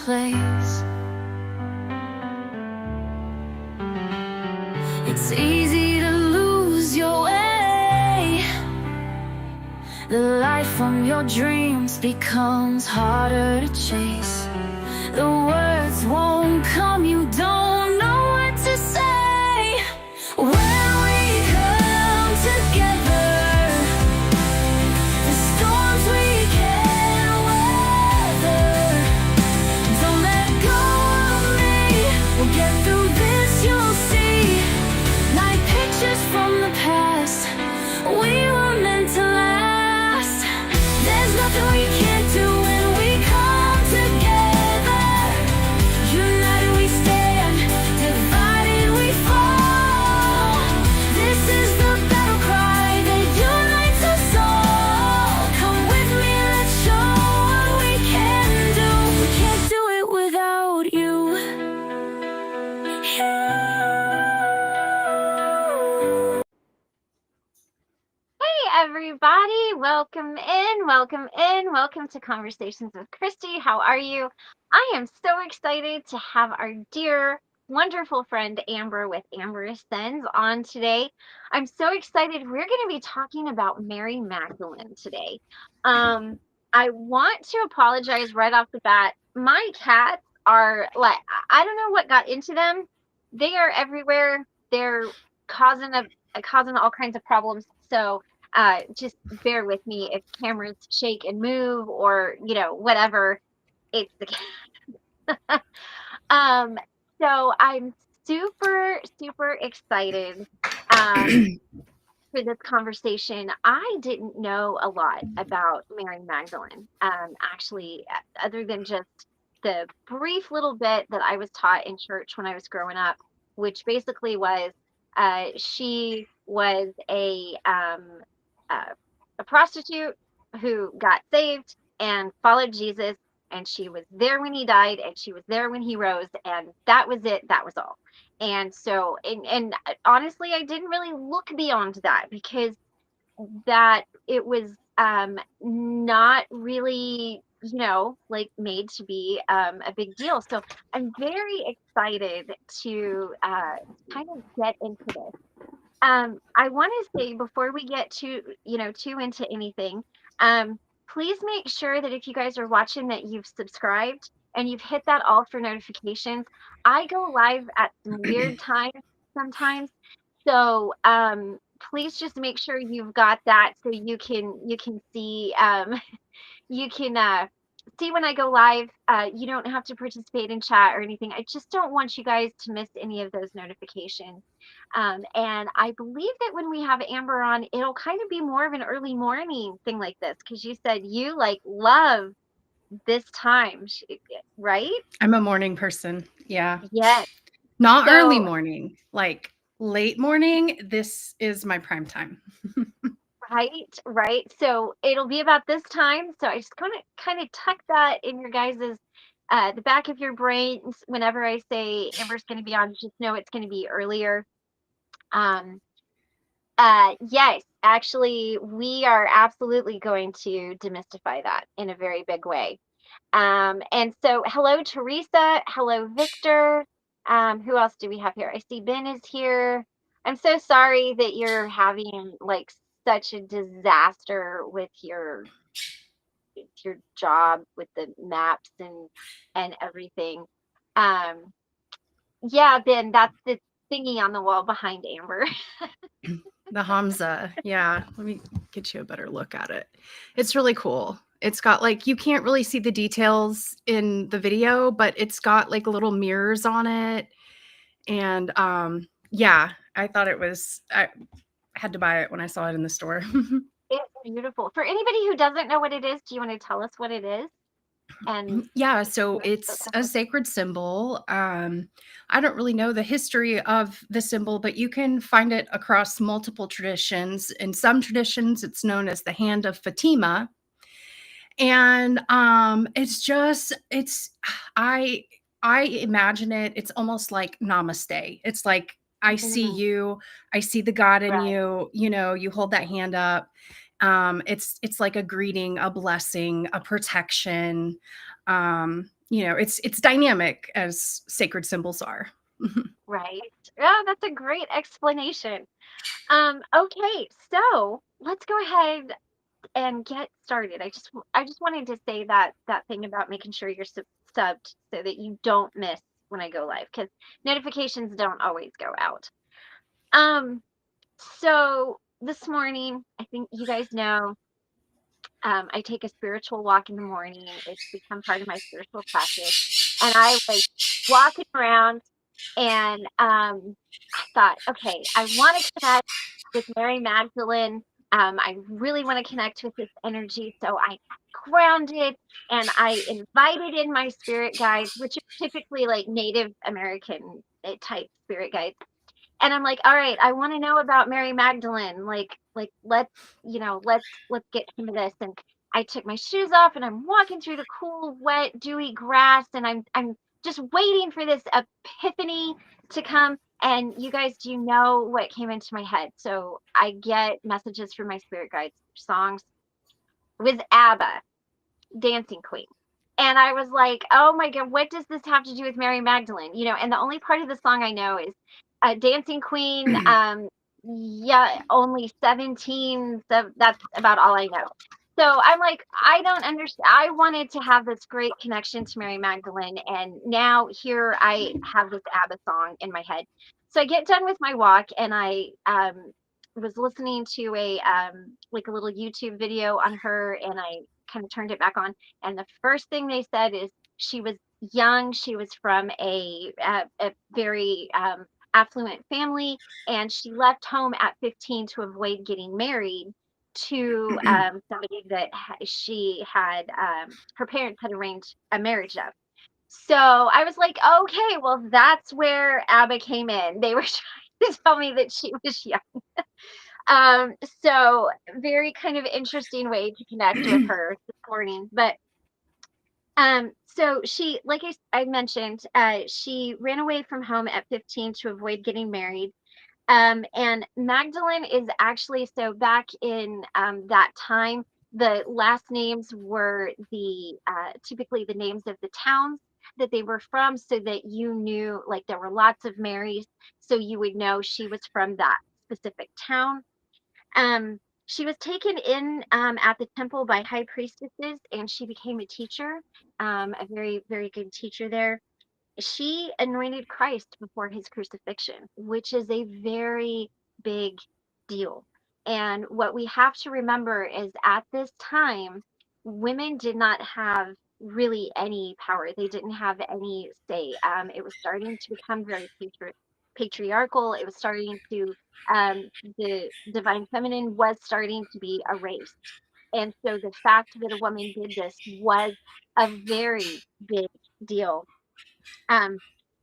place. It's easy to lose your way. The light from your dreams becomes harder to chase. The words won't come, you don't know what to say. When we come together, the storms we can weather. Don't let go of me, we'll get through this, you'll see. Like pictures from the past, we were meant to last. There's nothing we can't do when we come together. United we stand, divided we fall. This is the battle cry that unites us all. Come with me, let's show what we can do. We can't do it without you. Hey everybody, welcome to Conversations with Christy. How are you? I am so excited to have our dear, wonderful friend Amber with Amber Ascends on today. I'm so excited. We're going to be talking about Mary Magdalene today. I want to apologize right off the bat. My cats are like, I don't know what got into them. They are everywhere. They're causing all kinds of problems. So just bear with me if cameras shake and move or, whatever. It's the so I'm super, super excited for this conversation. I didn't know a lot about Mary Magdalene, actually, other than just the brief little bit that I was taught in church when I was growing up, which basically was she was a prostitute who got saved and followed Jesus, and she was there when he died, and she was there when he rose, and that was it. That was all. And so, and honestly, I didn't really look beyond that because that it was not really, like made to be a big deal. So I'm very excited to kind of get into this. I want to say before we get too into anything, please make sure that if you guys are watching that you've subscribed and you've hit that all for notifications. I go live at some weird times sometimes. So please just make sure you've got that so you can see you can see when I go live. You don't have to participate in chat or anything. I just don't want you guys to miss any of those notifications. And I believe that when we have Amber on, it'll kind of be more of an early morning thing like this, because you said you like love this time, right? I'm a morning person. Yeah. Yes. Not early So, morning, like late morning. This is my prime time. right. So it'll be about this time. So I just kind of tuck that in your guys's the back of your brains whenever I say Amber's going to be on. Just know it's going to be earlier. Um, yes, actually, we are absolutely going to demystify that in a very big way. And so, hello, Teresa. Hello, Victor. Who else do we have here? I see Ben is here. I'm so sorry that you're having like such a disaster with your job with the maps and everything. Um, yeah, Ben, that's the thingy on the wall behind Amber. The Hamza. Yeah. Let me get you a better look at it. It's really cool. It's got like, you can't really see the details in the video, but it's got like little mirrors on it. And yeah, I thought I had to buy it when I saw it in the store. It's beautiful. For anybody who doesn't know what it is, do you want to tell us what it is? And Yeah, so it's a sacred symbol. I don't really know the history of the symbol, but you can find it across multiple traditions. In some traditions, it's known as the Hand of Fatima. And I imagine it, it's almost like namaste. It's like I see you, I see the God in you, you hold that hand up. It's like a greeting, a blessing, a protection. it's dynamic as sacred symbols are. Right. Yeah, that's a great explanation. Okay, so let's go ahead and get started. I just wanted to say that thing about making sure you're subbed so that you don't miss when I go live, because notifications don't always go out. Um, so this morning, I think you guys know, I take a spiritual walk in the morning. It's become part of my spiritual practice. And I was walking around and I thought, okay, I want to connect with Mary Magdalene. I really want to connect with this energy. So I grounded and I invited in my spirit guides, which are typically like Native American type spirit guides. And I'm like, all right, I want to know about Mary Magdalene. Like let's get some of this. And I took my shoes off and I'm walking through the cool, wet, dewy grass, and I'm just waiting for this epiphany to come. And you guys, do you know what came into my head? So I get messages from my spirit guides, songs with ABBA, Dancing Queen. And I was like, oh my God, what does this have to do with Mary Magdalene? And the only part of the song I know is Dancing Queen. Yeah, only 17. So that's about all I know. So I'm like, I don't understand. I wanted to have this great connection to Mary Magdalene. And now here I have this ABBA song in my head. So I get done with my walk and I was listening to like a little YouTube video on her, and I kind of turned it back on, and the first thing they said is she was young. She was from a very affluent family, and she left home at 15 to avoid getting married to somebody that she had, her parents had arranged a marriage of. So I was like, okay, well, that's where ABBA came in. They were trying to tell me that she was young. Um, so very kind of interesting way to connect with her this morning. But so she, like I mentioned, she ran away from home at 15 to avoid getting married. And Magdalene is actually, so back in that time, the last names were typically the names of the towns that they were from, so that you knew, like, there were lots of Marys, so you would know she was from that specific town. She was taken in at the temple by high priestesses, and she became a teacher, a very, very good teacher there. She anointed Christ before his crucifixion, which is a very big deal. And what we have to remember is at this time, women did not have really any power. They didn't have any say. It was starting to become very patriarchal. It was starting to, the divine feminine was starting to be erased. And so the fact that a woman did this was a very big deal. um,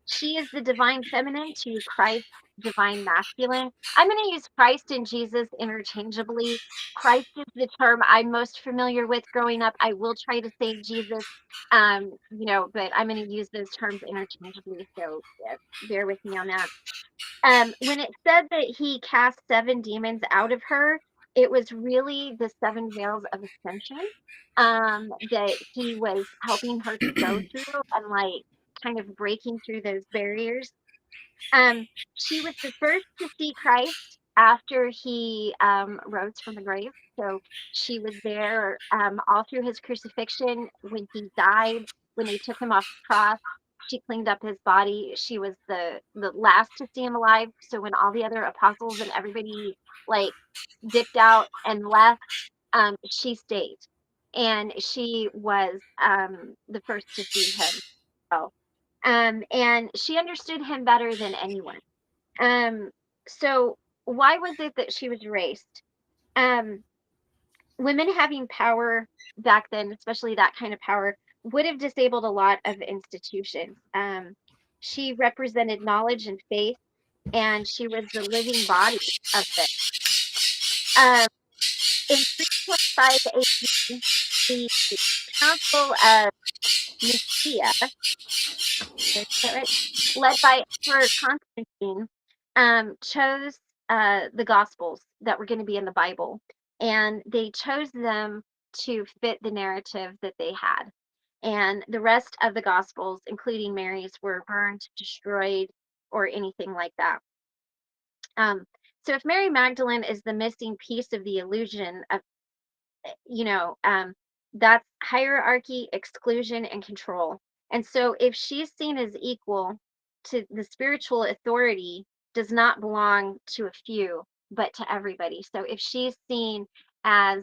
she is the divine feminine to Christ's divine masculine. I'm going to use Christ and Jesus interchangeably. Christ is the term I'm most familiar with growing up. I will try to say Jesus, but I'm going to use those terms interchangeably. So bear with me on that. When it said that he cast 7 demons out of her, it was really the 7 veils of ascension that he was helping her to go through, and like kind of breaking through those barriers. She was the first to see Christ after he rose from the grave. So she was there all through his crucifixion, when he died, when they took him off the cross. She cleaned up his body. She was the last to see him alive. So when all the other apostles and everybody like dipped out and left, she stayed, and she was the first to see him. So, and she understood him better than anyone. Um, so why was it that she was erased? Um, Women having power back then, especially that kind of power, would have disabled a lot of institutions. She represented knowledge and faith, and she was the living body of it. Um, in 325 AD, the Council of Nicaea, is that right? Led by Emperor Constantine, chose the Gospels that were going to be in the Bible, and they chose them to fit the narrative that they had. and the rest of the Gospels, including Mary's, were burned, destroyed, or anything like that. Um, so if Mary Magdalene is the missing piece of the illusion of, you know, that's hierarchy, exclusion, and control. And so if she's seen as equal to the spiritual authority, does not belong to a few, but to everybody. So if she's seen as,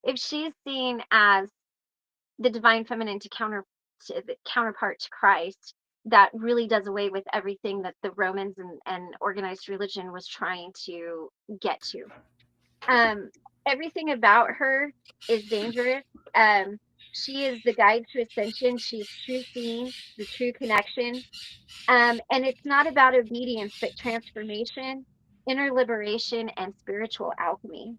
if she's seen as the divine feminine to the counterpart to Christ, that really does away with everything that the Romans and organized religion was trying to get to. Um, Everything about her is dangerous. Um, she is the guide to ascension. She's true seeing, the true connection. And it's not about obedience, but transformation, inner liberation, and spiritual alchemy.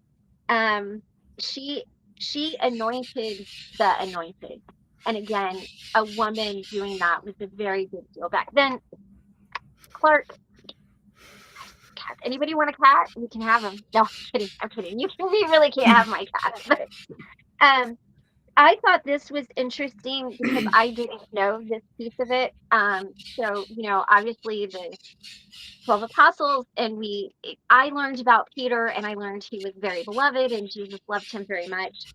Um, she she anointed the anointed. And again, a woman doing that was a very big deal back then. Clark, cat. Anybody want a cat? You can have him. No, I'm kidding. I'm kidding. You really can't have my cat. But um, I thought this was interesting because I didn't know this piece of it. So obviously the 12 apostles, and I learned about Peter, and I learned he was very beloved and Jesus loved him very much.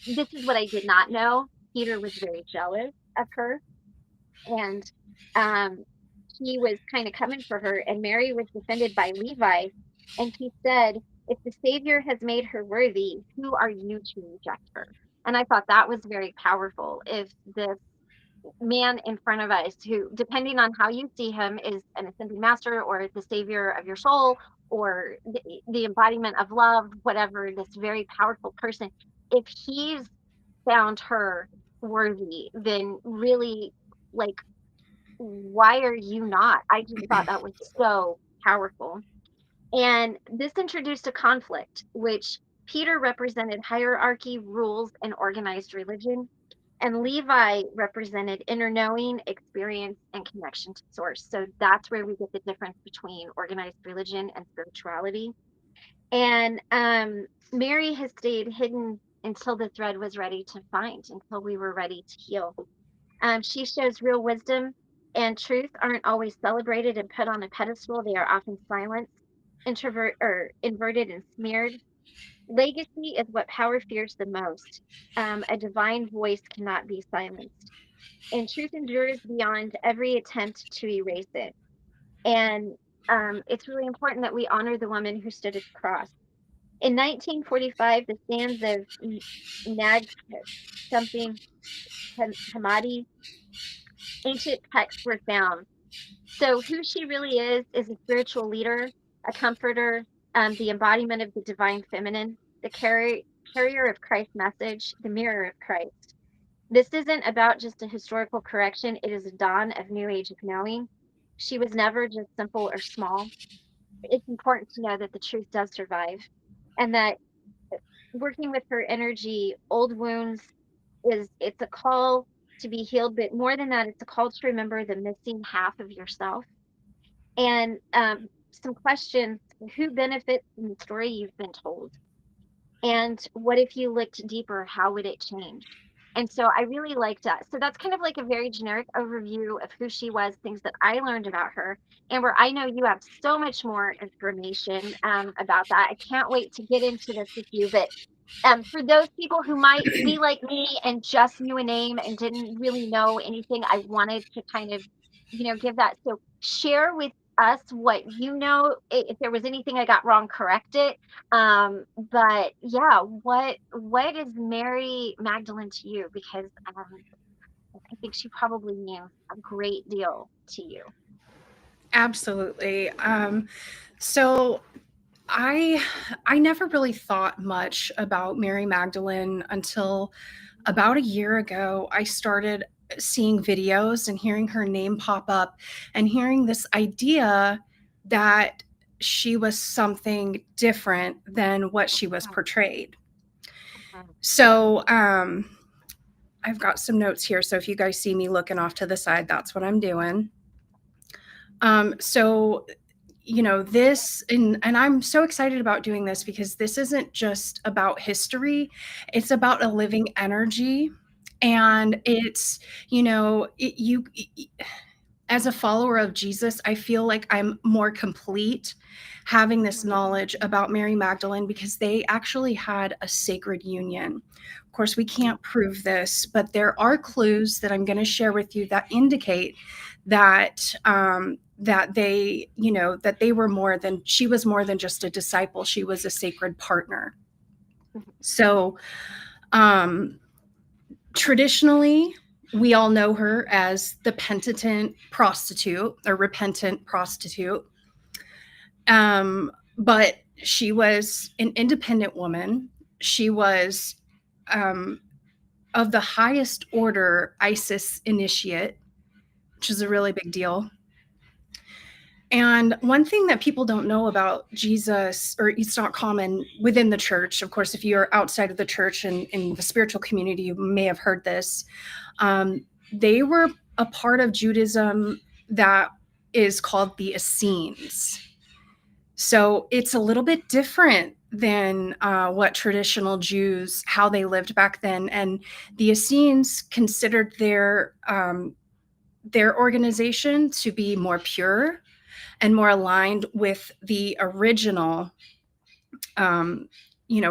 This is what I did not know. Peter was very jealous of her, and um, he was kind of coming for her, and Mary was defended by Levi, and he said, if the Savior has made her worthy, who are you to reject her? And I thought that was very powerful. If this man in front of us, who, depending on how you see him, is an ascending master or the savior of your soul or the embodiment of love, whatever, this very powerful person, if he's found her worthy, then really, like, why are you not? I just thought that was so powerful. And this introduced a conflict, which Peter represented hierarchy, rules, and organized religion, and Levi represented inner knowing, experience, and connection to source. So that's where we get the difference between organized religion and spirituality. And Mary has stayed hidden until the thread was ready to find, until we were ready to heal. She shows real wisdom and truth aren't always celebrated and put on a pedestal. They are often silenced, introvert or inverted and smeared. Legacy is what power fears the most. A divine voice cannot be silenced, and truth endures beyond every attempt to erase it. And it's really important that we honor the woman who stood at the cross. In 1945, the stands of Nag something Hammadi, ancient texts were found. So who she really is a spiritual leader, a comforter, the embodiment of the divine feminine, the carrier of Christ's message, the mirror of Christ. This isn't about just a historical correction, it is a dawn of new age of knowing. She was never just simple or small. It's important to know that the truth does survive, and that working with her energy, old wounds, it's a call to be healed, but more than that, it's a call to remember the missing half of yourself. And some questions: who benefits from the story you've been told? And what if you looked deeper? How would it change? And so I really liked that. So that's kind of like a very generic overview of who she was, things that I learned about her. Amber, I know you have so much more information about that. I can't wait to get into this with you. But for those people who might be like me and just knew a name and didn't really know anything, I wanted to kind of, give that. So share with us what you know. If there was anything I got wrong, correct it. But yeah, what is Mary Magdalene to you? Because I think she probably means a great deal to you. Absolutely. So I I never really thought much about Mary Magdalene until about a year ago. I started seeing videos and hearing her name pop up and hearing this idea that she was something different than what she was portrayed. Mhm. So I've got some notes here. So if you guys see me looking off to the side, that's what I'm doing. So this, and I'm so excited about doing this because this isn't just about history, it's about a living energy. And it's, as a follower of Jesus, I feel like I'm more complete having this knowledge about Mary Magdalene because they actually had a sacred union. Of course, we can't prove this, but there are clues that I'm going to share with you that indicate that that they were more than she was more than just a disciple. She was a sacred partner. So, traditionally, we all know her as the penitent prostitute or repentant prostitute. But she was an independent woman. She was of the highest order ISIS initiate, which is a really big deal. And one thing that people don't know about Jesus, or it's not common within the church, of course, if you're outside of the church and in the spiritual community, you may have heard this. They were a part of Judaism that is called the Essenes. So it's a little bit different than what traditional Jews, how they lived back then. And the Essenes considered their organization to be more pure and more aligned with the original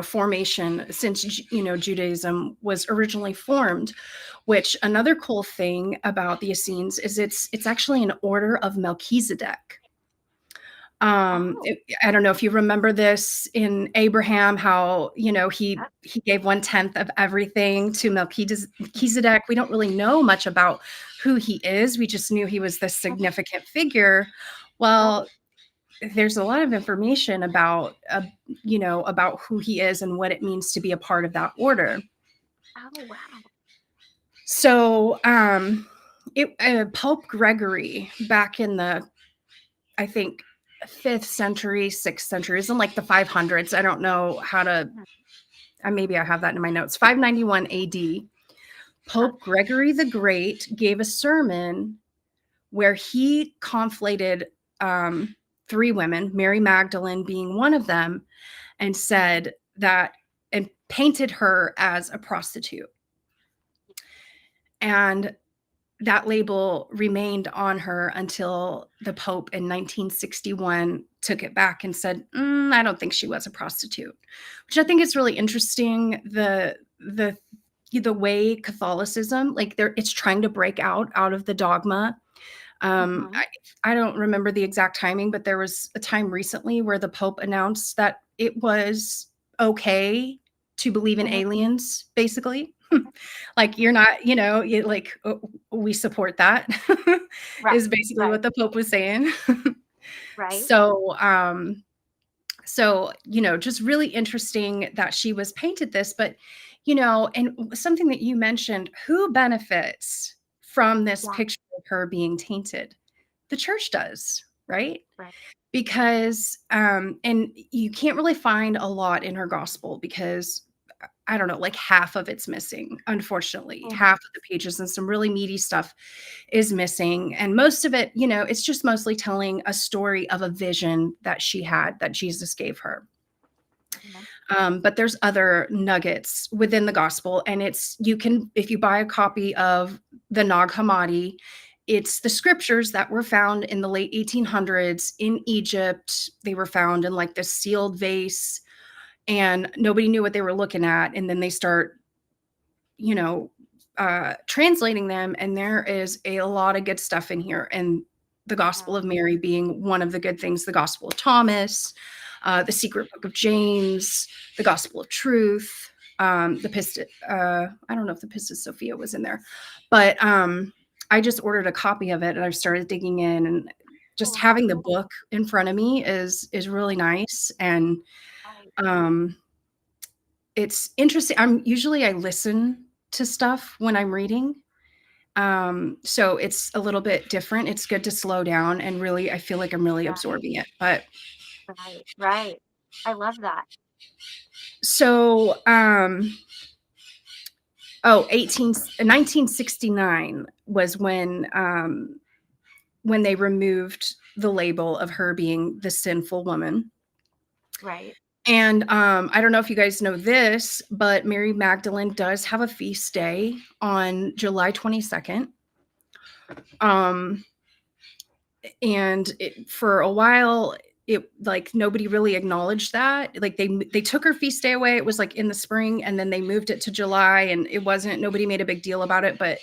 formation, since Judaism was originally formed. Which, another cool thing about the Essenes is it's actually an order of Melchizedek. I don't know if you remember this in Abraham, how he gave 1/10 of everything to Melchizedek. We don't really know much about who he is. We just knew he was this significant figure. Well, there's a lot of information about about who he is and what it means to be a part of that order. Oh, wow. So Pope Gregory, back in the, I think, 5th century, 6th century, is in like the 500s. I don't know how to, maybe I have that in my notes. 591 AD, Pope Gregory the Great gave a sermon where he conflated 3 women, Mary Magdalene being one of them, and said that, and painted her as a prostitute. And that label remained on her until the Pope in 1961 took it back and said, I don't think she was a prostitute, which I think is really interesting. The way Catholicism, like it's trying to break out of the dogma. I don't remember the exact timing, but there was a time recently where the Pope announced that it was okay to believe in aliens, basically. Like, you're not, we support that, is basically what the Pope was saying. Right. So, just really interesting that she was painted this, but, and something that you mentioned, who benefits from this picture of her being tainted? The church does, right? Right. Because, and you can't really find a lot in her gospel because, I don't know, like half of it's missing, unfortunately. Half of the pages and some really meaty stuff is missing. And most of it, it's just mostly telling a story of a vision that she had, that Jesus gave her. But there's other nuggets within the gospel. And you can, if you buy a copy of the Nag Hammadi, it's the scriptures that were found in the late 1800s in Egypt. They were found in like this sealed vase, and nobody knew what they were looking at. And then they start, translating them. And there is a lot of good stuff in here. And the Gospel of Mary being one of the good things, the Gospel of Thomas, the Secret Book of James, the Gospel of Truth, the Pistis. I don't know if the Pistis Sophia was in there, but I just ordered a copy of it and I've started digging in, and just having the book in front of me is really nice. And it's interesting. I listen to stuff when I'm reading. So it's a little bit different. It's good to slow down and really, I feel like I'm really absorbing it. But right. I love that. So 1969 was when they removed the label of her being the sinful woman. Right. And I don't know if you guys know this, but Mary Magdalene does have a feast day on July 22nd. And for a while, it like nobody really acknowledged that. Like they took her feast day away. It was like in the spring, and then they moved it to July, and it wasn't, nobody made a big deal about it. But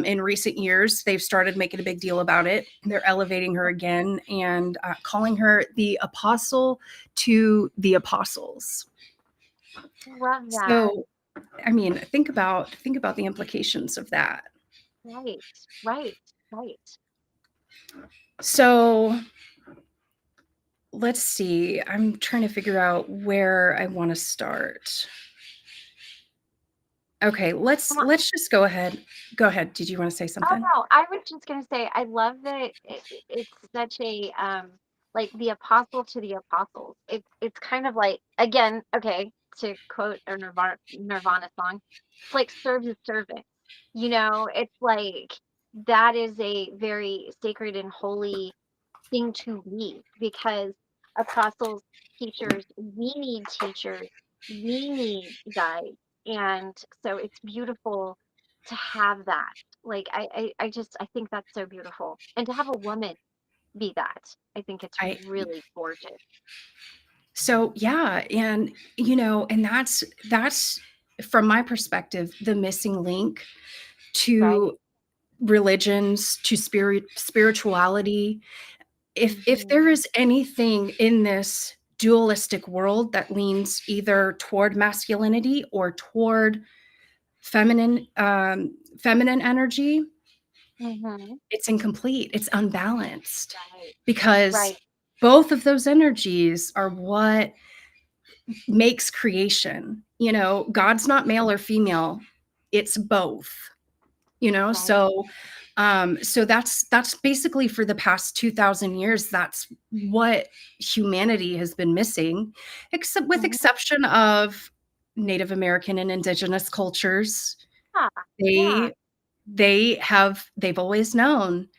in recent years, they've started making a big deal about it. They're elevating her again and calling her the apostle to the apostles. Love that. So, I mean, think about the implications of that. Right, right, right. So, let's see. I'm trying to figure out where I want to start. Okay, let's Well, just go ahead. Go ahead. Did you want to say oh something? no, I was just gonna say I love that it's such a like the apostle to the apostles. It's kind of like, again, okay, to quote a Nirvana song, it's like serve the servant. You know, it's like that is a very sacred and holy thing to be, because apostles, teachers, we need teachers, we need guides. And so it's beautiful to have that. Like I just I think that's so beautiful. And to have a woman be that, I think it's I really gorgeous. So yeah, and and that's from my perspective the missing link Right. to religions, to spirituality. If there Hmm. is anything in this dualistic world that leans either toward masculinity or toward feminine energy, Hmm. it's incomplete, it's unbalanced, Right. because Right. both of those energies are what makes creation. God's not male or female, it's both. Right. So that's basically for the past 2000 years, that's what humanity has been missing, except with Hmm. exception of Native American and indigenous cultures. Yeah. Yeah. They've always known.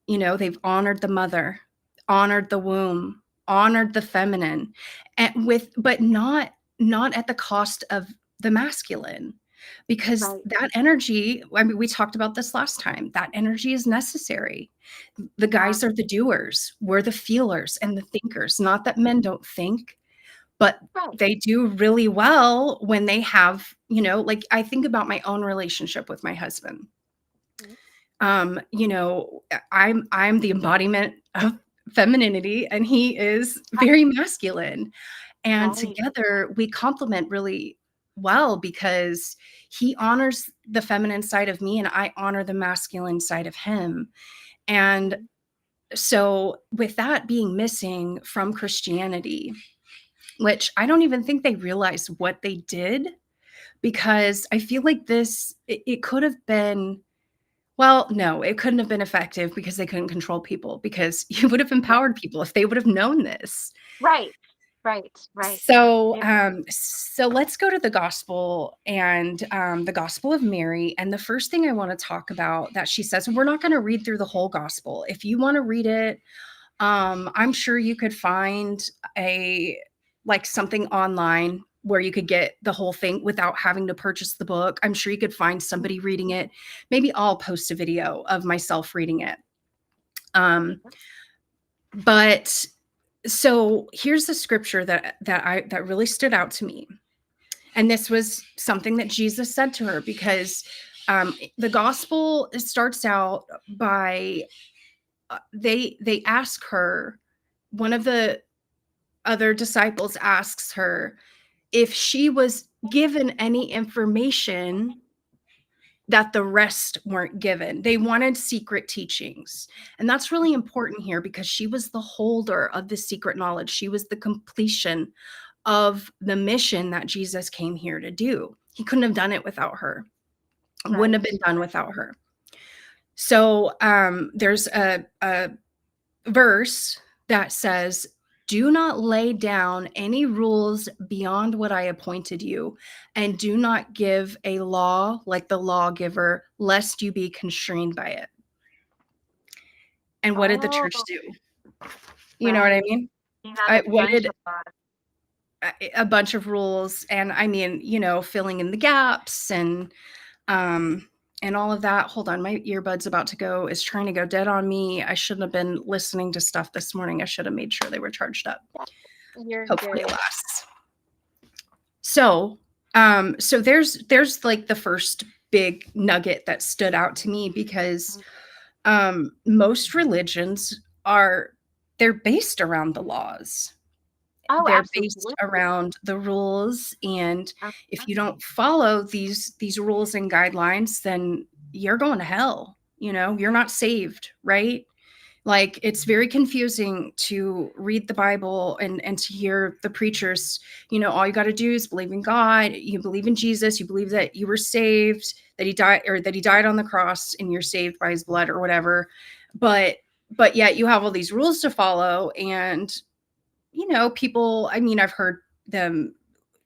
They've honored the mother, honored the womb, honored the feminine, and but not at the cost of the masculine, because Right. that energy, I mean, we talked about this last time, that energy is necessary. The Yeah. guys are the doers, we're the feelers and the thinkers. Not that men don't think, but Right. they do really well when they have, like I think about my own relationship with my husband. Mhm. I'm the embodiment of femininity, and he is very masculine. And Right. together we complement really well, because he honors the feminine side of me and I honor the masculine side of him. And Mhm. so, with that being missing from Christianity, which I don't even think they realized what they did, because I feel like it could have been, well, no, it couldn't have been effective because they couldn't control people, because you would have Right. empowered people if they would have known this. Right. Right. Right. So, Yeah. so let's go to the gospel, and the Gospel of Mary. And the first thing I want to talk about that she says, and we're not going to read through the whole gospel. If you want to read it, I'm sure you could find a like something online where you could get the whole thing without having to purchase the book. I'm sure you could find somebody reading it. Maybe I'll post a video of myself reading it. But so here's the scripture that really stood out to me. And this was something that Jesus said to her, because the gospel starts out by they ask her, one of the other disciples asks her if she was given any information that the rest weren't given. They wanted secret teachings. And that's really important here, because she was the holder of the secret knowledge. She was the completion of the mission that Jesus came here to do. He couldn't have done it without her. It wouldn't have Right. been done without her. So there's a verse that says, "Do not lay down any rules beyond what I appointed you, and do not give a law like the lawgiver, lest you be constrained by it." And what did the Oh, church do? You know what I right. mean? You got a What bunch did of laws. a bunch of rules, and I mean, filling in the gaps and all of that. Hold on, my earbud's about to go, is trying to go dead on me. I shouldn't have been listening to stuff this morning. I should have made sure they were charged up. You're Hopefully it good. lasts. So, so there's like the first big nugget that stood out to me, because most religions they're based around the laws. Oh, They're based absolutely. around the rules, and if Uh-huh. you don't follow these rules and guidelines, then you're going to hell. You're not saved, right? Like, it's very confusing to read the Bible and to hear the preachers, all you got to do is believe in God, you believe in Jesus, you believe that you were saved, that he died, or that he died on the cross and you're saved by his blood or whatever. But yet you have all these rules to follow. And, people, I mean, I've heard them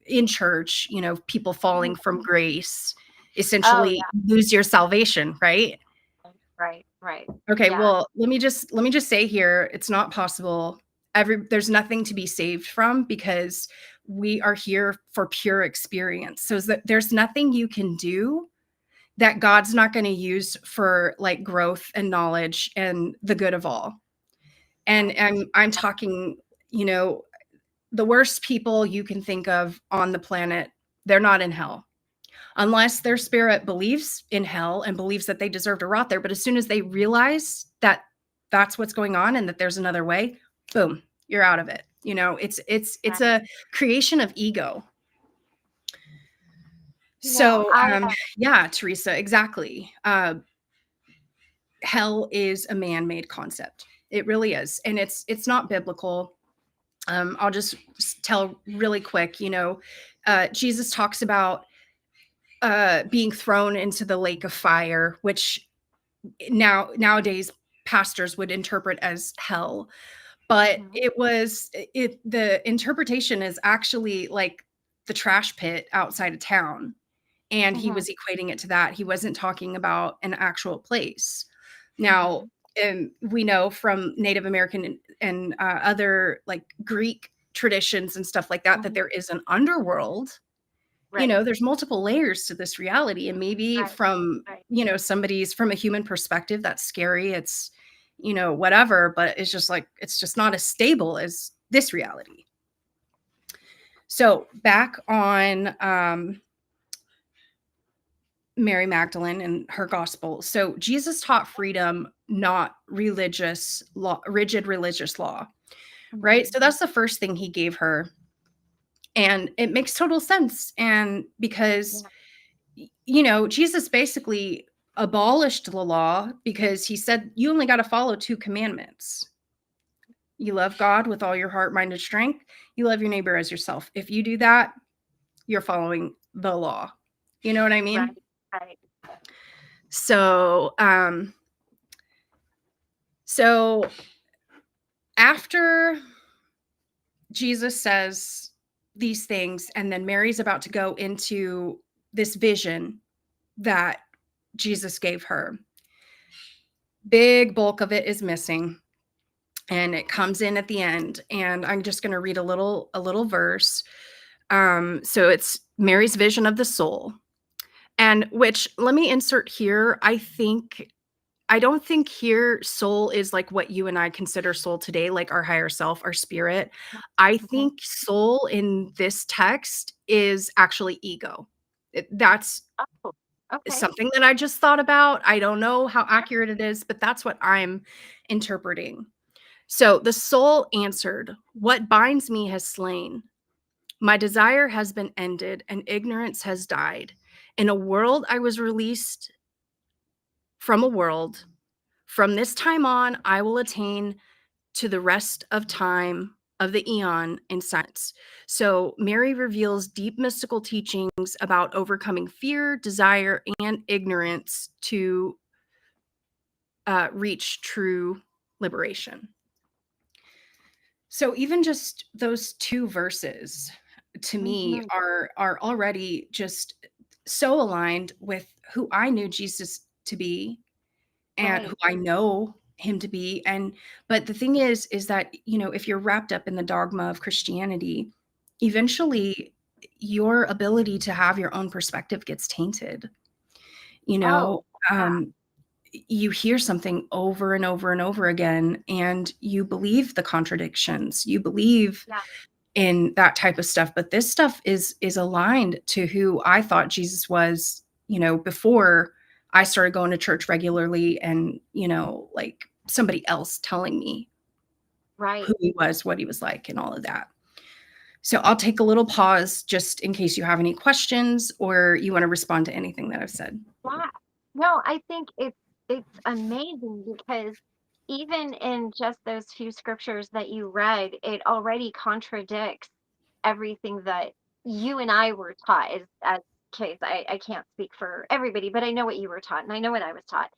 in church, people falling from grace, Oh, essentially yeah. lose your salvation, right? Right. Right. Okay, Yeah. well, let me just say here, it's not possible. There's nothing to be saved from, because we are here for pure experience. So there's nothing you can do that God's not going to use for like growth and knowledge and the good of all. And Right. I'm talking, you know, the worst people you can think of on the planet, they're not in hell, unless their spirit believes in hell and believes that they deserve to rot there. But as soon as they realize that that's what's going on and that there's another way, boom, you're out of it. It's Right. a creation of ego. No, So yeah, Teresa, exactly. Hell is a man-made concept. It really is, and it's not biblical. I'll just tell really quick. Jesus talks about being thrown into the lake of fire, which nowadays pastors would interpret as hell. But Mhm. the interpretation is actually like the trash pit outside of town, and he Mhm. was equating it to that. He wasn't talking about an actual place. Now, Mhm. we know from Native American and other like Greek traditions and stuff like that, that Mhm. there is an underworld. Right. There's multiple layers to this reality, and maybe Right. from, Right. somebody's, from a human perspective, that's scary. It's, whatever, but it's just like, it's just not as stable as this reality. So back on Mary Magdalene and her gospel. So Jesus taught freedom, not religious law, rigid religious law, right? Mhm. So that's the first thing he gave her. And it makes total sense. And because, Yeah. Jesus basically abolished the law, because he said, you only got to follow 2 commandments. You love God with all your heart, mind, and strength. You love your neighbor as yourself. If you do that, you're following the law. You know what I Right. mean? Right. So, so after Jesus says these things, and then Mary's about to go into this vision that Jesus gave her, big bulk of it is missing, and it comes in at the end. And I'm just going to read a little verse. So it's Mary's vision of the soul, and which, let me insert here, I don't think here soul is like what you and I consider soul today, like our higher self, our spirit. I Mhm. think soul in this text is actually ego. That's Oh, okay. something that I just thought about. I don't know how accurate it is, but that's what I'm interpreting. So the soul answered, "What binds me has slain. My desire has been ended, and ignorance has died. In a world I was released from a world. From this time on, I will attain to the rest of time of the eon in silence." So Mary reveals deep mystical teachings about overcoming fear, desire, and ignorance to reach true liberation. So even just those 2 verses, to me, Mhm. are already just so aligned with who I knew Jesus to be, and who Right. I know him to be. And but the thing is that, if you're wrapped up in the dogma of Christianity, eventually your ability to have your own perspective gets tainted. You Oh, know, yeah, you hear something over and over and over again, and you believe the contradictions. You believe yeah, in that type of stuff, but this stuff is aligned to who I thought Jesus was, before I started going to church regularly, and like somebody else telling me who right. he was, what he was like, and all of that. So I'll take a little pause just in case you have any questions or you want to respond to anything that I've said. Yeah. No, I think it's amazing because even in just those few scriptures that you read, it already contradicts everything that you and I were taught as kids. I can't speak for everybody, but I know what you were taught and I know what I was taught.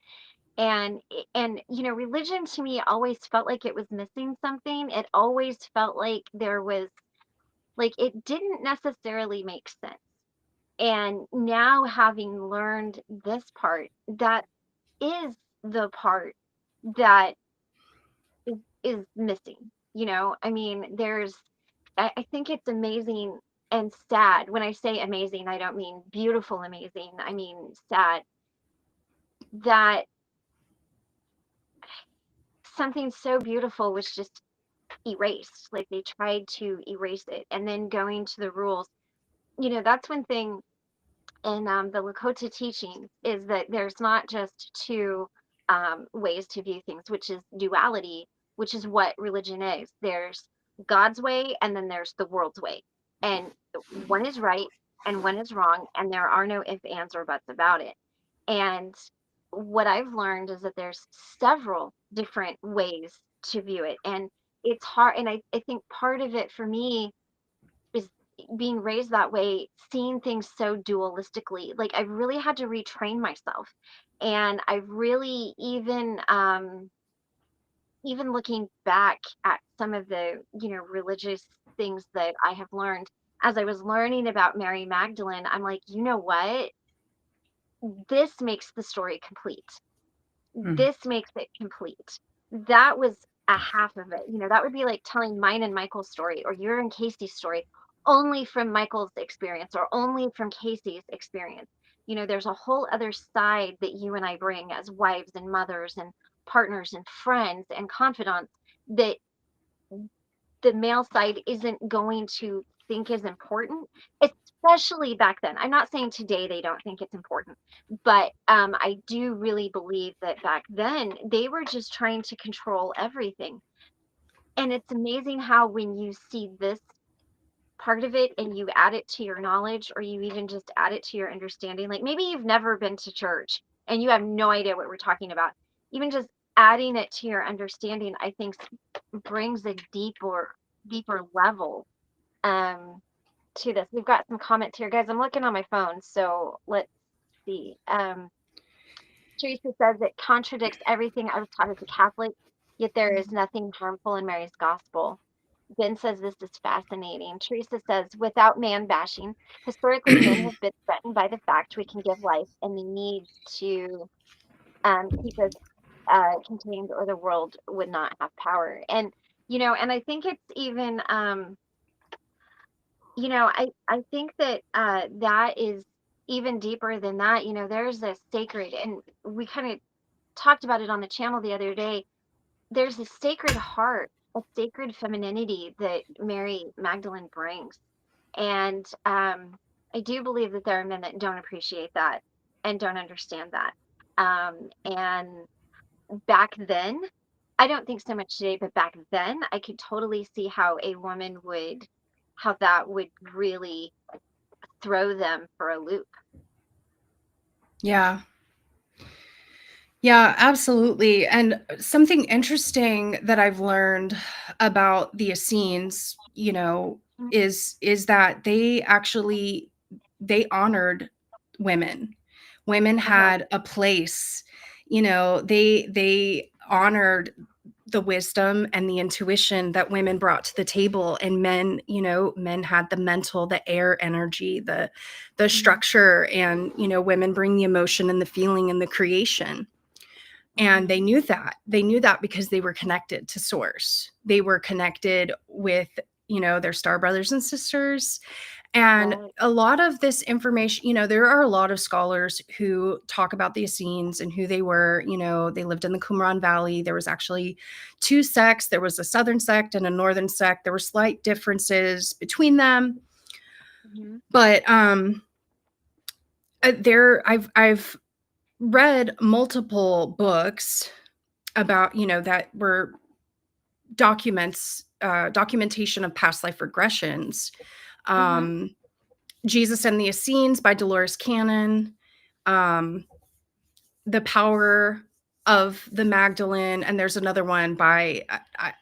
And religion to me always felt like it was missing something. It always felt like there was like it didn't necessarily make sense. And now having learned this part, that is the part that is missing. I mean, I think it's amazing and sad. When I say amazing, I don't mean beautiful, amazing. I mean sad that something so beautiful was just erased. Like they tried to erase it. And then going to the rules, that's one thing in the Lakota teachings is that there's not just two ways to view things, which is duality, which is what religion is. There's God's way, and then there's the world's way. And one is right and one is wrong, and there are no ifs, ands, or buts about it. And what I've learned is that there's several different ways to view it. And it's hard. And I think part of it for me is being raised that way, seeing things so dualistically. Like I've really had to retrain myself. And I've really even looking back at some of the, religious things that I have learned as I was learning about Mary Magdalene, I'm like, you know what? This makes the story complete. Mm. This makes it complete. That was a half of it. That would be like telling mine and Michael's story or your and Casey's story only from Michael's experience or only from Casey's experience. There's a whole other side that you and I bring as wives and mothers and partners and friends and confidants that the male side isn't going to think is important, especially back then. I'm not saying today they don't think it's important, but I do really believe that back then they were just trying to control everything. And it's amazing how when you see this part of it and you add it to your knowledge or you even just add it to your understanding, like maybe you've never been to church and you have no idea what we're talking about, even just adding it to your understanding, I think brings a deeper level um to this. We've got some comments here, guys. I'm looking on my phone, so let's see. Teresa says it contradicts everything I was taught as a Catholic, yet there is nothing harmful in Mary's gospel. Ben says this is fascinating. Teresa says, without man bashing, historically men have been threatened by the fact we can give life and the need to keep us contained or the world would not have power. And I think it's even I think that that is even deeper than that. There's a sacred, and we kind of talked about it on the channel the other day. There's a sacred heart, a sacred femininity that Mary Magdalene brings. And I do believe that there are men that don't appreciate that and don't understand that. And back then, I don't think so much today, but back then, I could totally see how that would really throw them for a loop. Yeah. Yeah, absolutely. And something interesting that I've learned about the Essenes, Mhm. is that they honored women. Women Uh-huh. had a place. They honored the wisdom and the intuition that women brought to the table, and men had the mental, the air energy, the Mhm. structure, and women bring the emotion and the feeling and the creation. And Mhm. they knew that because they were connected to source. They were connected with their star brothers and sisters. And Right. a lot of this information, there are a lot of scholars who talk about the Essenes and who they were. They lived in the Qumran Valley. There was actually two sects. There was a southern sect and a northern sect. There were slight differences between them. Mhm. But I've read multiple books about, that were documentation of past life regressions. Mhm. Um, Jesus and the Essenes by Dolores Cannon, um, The Power of the Magdalene, and there's another one by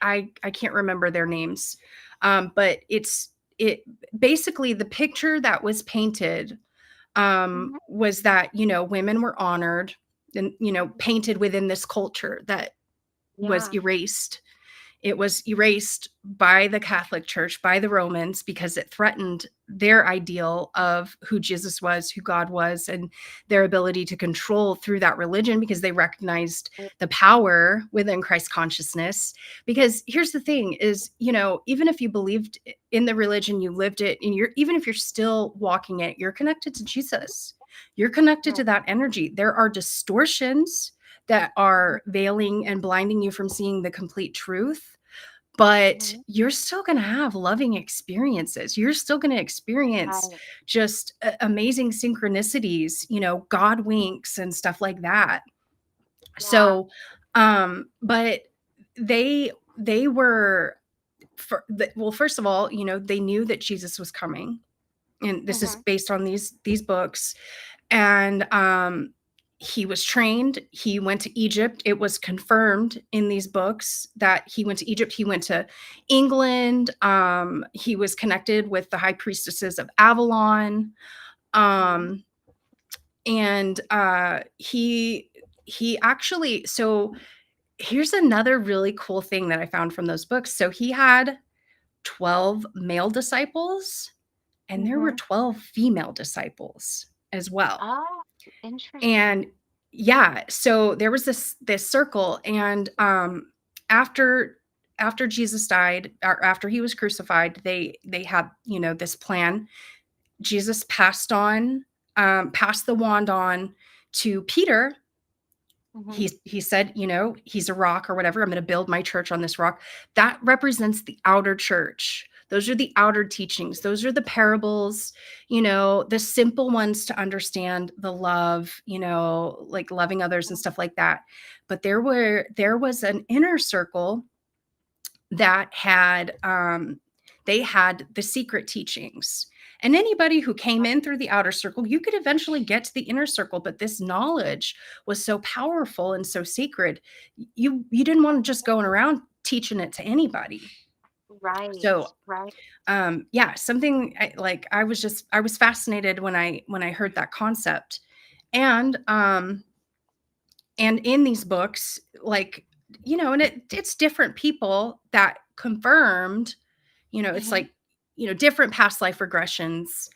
I can't remember their names, but it basically the picture that was painted Mhm. was that women were honored and painted within this culture that was Yeah. erased. It was erased by the Catholic Church, by the Romans, because it threatened their ideal of who Jesus was, who God was, and their ability to control through that religion, because they recognized the power within Christ consciousness. Because here's the thing is, even if you believed in the religion, you lived it, and even if you're still walking it, you're connected to Jesus. You're connected Right. to that energy. There are distortions that are veiling and blinding you from seeing the complete truth, but Mhm. you're still going to have loving experiences. You're still going to experience Right. just amazing synchronicities, God winks and stuff like that. Yeah. So, but they were well, first of all, they knew that Jesus was coming, and this is Mhm. based on these books. And he was trained. He went to Egypt. It was confirmed in these books that he went to Egypt. He went to England. He was connected with the high priestesses of Avalon. Mhm. um, and he actually, so here's another really cool thing that I found from those books. So he had 12 male disciples, and there were Mhm. 12 female disciples as well. Oh, interesting. And yeah, so there was this circle, and after Jesus died, or after he was crucified, they had, this plan. Jesus passed the wand on to Peter. Mhm. He said, he's a rock or whatever. I'm going to build my church on this rock. That represents the outer church. Those are the outer teachings. Those are the parables, the simple ones to understand, the love, like loving others and stuff like that. But there was an inner circle that had they had the secret teachings. And anybody who came in through the outer circle, you could eventually get to the inner circle, but this knowledge was so powerful and so sacred, you didn't want to just going around teaching it to anybody. Right. So Right. yeah, something I was fascinated when I heard that concept. And in these books, like, and it's different people that confirmed, it's Mhm. like, different past life regressions.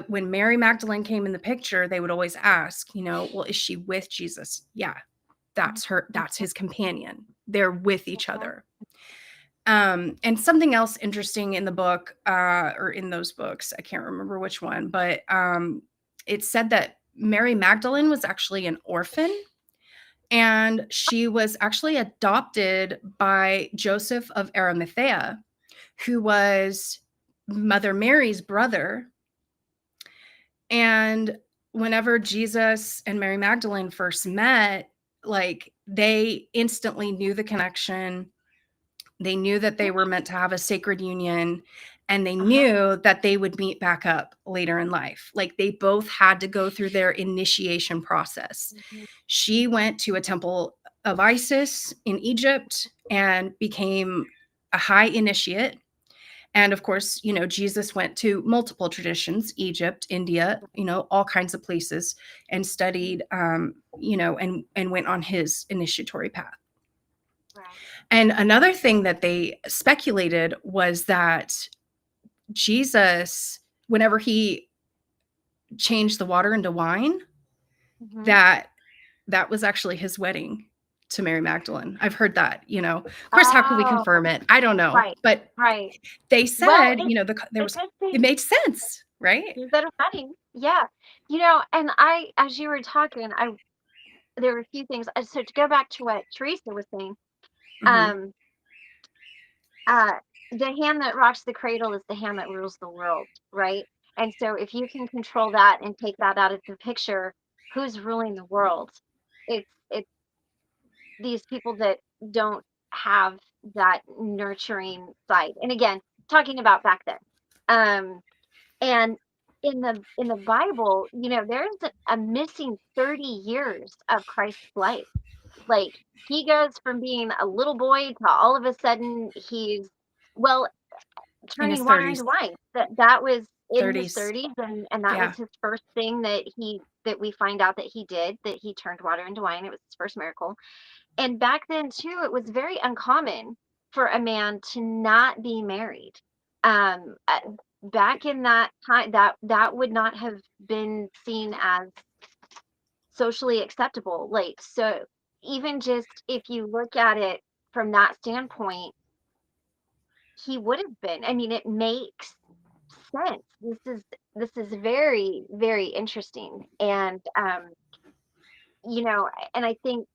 When Mary Magdalene came in the picture, they would always ask, well, is she with Jesus? Yeah, Mhm. that's her, that's his companion. They're with each Mhm. other. And something else interesting in the book, or in those books, I can't remember which one, but it said that Mary Magdalene was actually an orphan, and she was actually adopted by Joseph of Arimathea, who was Mother Mary's brother. And whenever Jesus and Mary Magdalene first met, like, they instantly knew the connection. They knew that they were meant to have a sacred union, and they Uh-huh. knew that they would meet back up later in life. Like, they both had to go through their initiation process. Mhm. She went to a temple of Isis in Egypt and became a high initiate. And of course, Jesus went to multiple traditions, Egypt, India, all kinds of places, and studied, and went on his initiatory path. Right. And another thing that they speculated was that Jesus, whenever he changed the water into wine, Mhm. that was actually his wedding to Mary Magdalene. I've heard that, Of course, how can we Oh, confirm it? I don't know. right, But right. they Well, said, there it was, does it seem made sense, right? that are funny. Yeah. And as you were talking, there were a few things. So to go back to what Teresa was saying, Hmm. um, uh, the hand that rocks the cradle is the hand that rules the world, right? And so if you can control that and take that out of the picture, who's ruling the world? It's these people that don't have that nurturing side. And again, talking about back then. Um, and in the Bible, there's a missing 30 years of Christ's life. Like he goes from being a little boy to all of a sudden he's well In his turning water 30s, into wine. That was in his 30s. 30s, and that was Yeah. his first thing that we find out that he did, that he turned water into wine. It was his first miracle. And back then too, it was very uncommon for a man to not be married. Um, uh, Back in that time, that would not have been seen as socially acceptable. Like, so even just if you look at it from that standpoint, he would have been. I mean, it makes sense. This is very, very interesting. And I think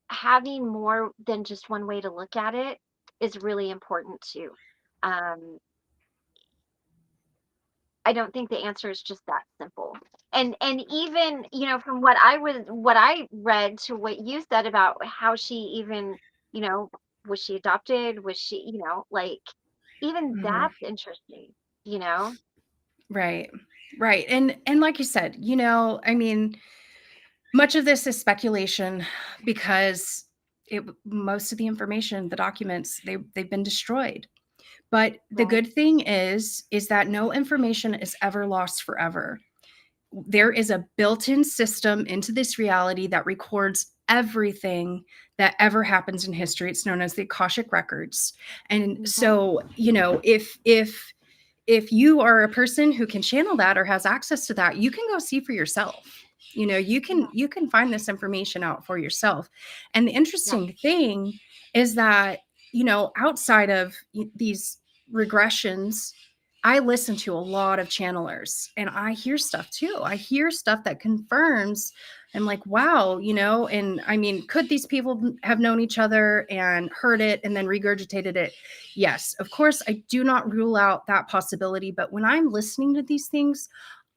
having more than just one way to look at it is really important too. Um, I don't think the answer is just that simple. And even, from what I read to what you said about how she even, you know, was she adopted? Was she, like even Hmm. that's interesting, you know? Right. Right. And like you said, I mean, much of this is speculation because most of the information, the documents, they've been destroyed. But the Right. good thing is that no information is ever lost forever. There is a built-in system into this reality that records everything that ever happens in history. It's known as the Akashic records. And Hmm. so, if you are a person who can channel that or has access to that, you can go see for yourself. You can Yeah. find this information out for yourself. And the Yeah. interesting thing is that, outside of these regressions, I listen to a lot of channelers and I hear stuff too. I hear stuff that confirms. I'm like, wow, and I mean, could these people have known each other and heard it and then regurgitated it? Yes, of course, I do not rule out that possibility. But when I'm listening to these things,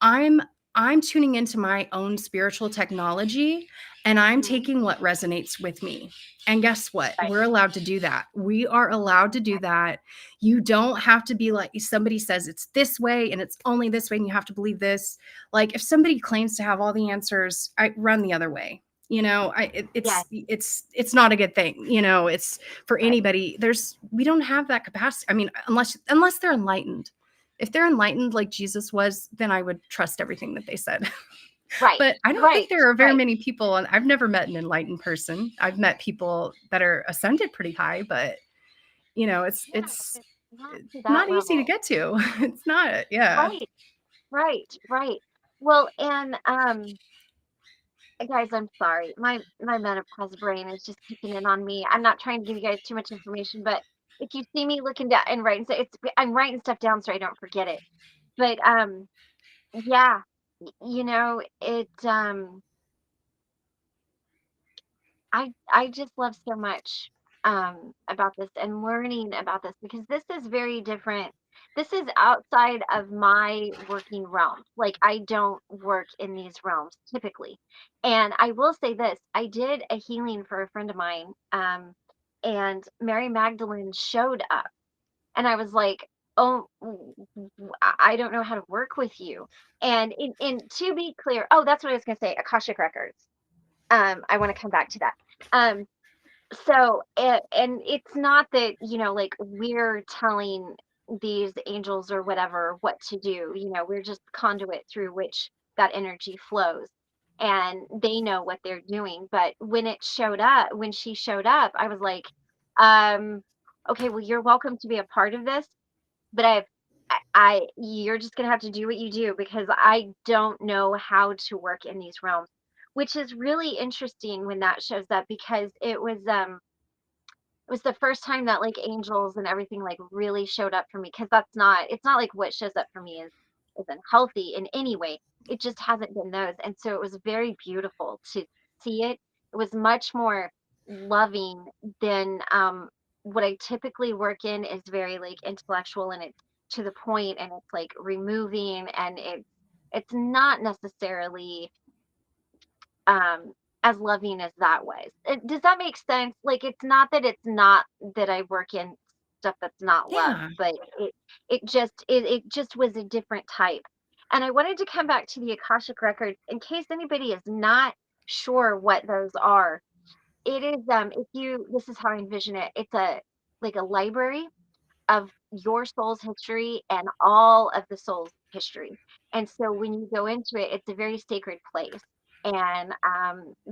I'm I'm tuning into my own spiritual technology and I'm Hmm. taking what resonates with me. And guess what? Right. We're allowed to do that. We are allowed to do that. You don't have to be like somebody says it's this way and it's only this way and you have to believe this. Like if somebody claims to have all the answers, I run the other way. Yes. It's not a good thing. It's for Right. anybody. We don't have that capacity. I mean, unless they're enlightened. If they're enlightened like Jesus was, then I would trust everything that they said. Right. But I don't think Right. there are very Right. many people, and I've never met an enlightened person. I've met people that are ascended pretty high, but it's Yeah, but it's it's not it's to that not easy to level. get to. It's not, yeah. Right. Right. Right. Well, and guys, I'm sorry. My menopause brain is just kicking in on me. I'm not trying to give you guys too much information, but if you see me looking down and writing, so I'm writing stuff down so I don't forget it. But yeah, it I just love so much about this and learning about this because this is very different. This is outside of my working realm. Like I don't work in these realms typically. And I will say this, I did a healing for a friend of mine, and Mary Magdalene showed up and I was like, "Oh, I don't know how to work with you." And in to be clear, oh, that's what I was going to say, Akashic records. I want to come back to that. Um, and it's not that, like we're telling these angels or whatever what to do. We're just conduit through which that energy flows. And they know what they're doing. But when she showed up, I was like, um, okay, well, you're welcome to be a part of this, but you're just gonna have to do what you do because I don't know how to work in these realms. which is really interesting when that shows up, because it was the first time that like angels and everything like really showed up for me, because it's not like what shows up for me is unhealthy in any way. It just hasn't been those. And so it was very beautiful to see it. It was much more loving than what I typically work in is very like intellectual, and it's to the point, and it's like removing, and it's not necessarily as loving as that was. Does that make sense? Like, it's not that it's not that I work in stuff that's not love, Yeah. but it just was a different type. And I wanted to come back to the Akashic records in case anybody is not sure what those are. It is if you this is how I envision it. It's a like a library of your soul's history and all of the soul's history. And so when you go into it, it's a very sacred place. And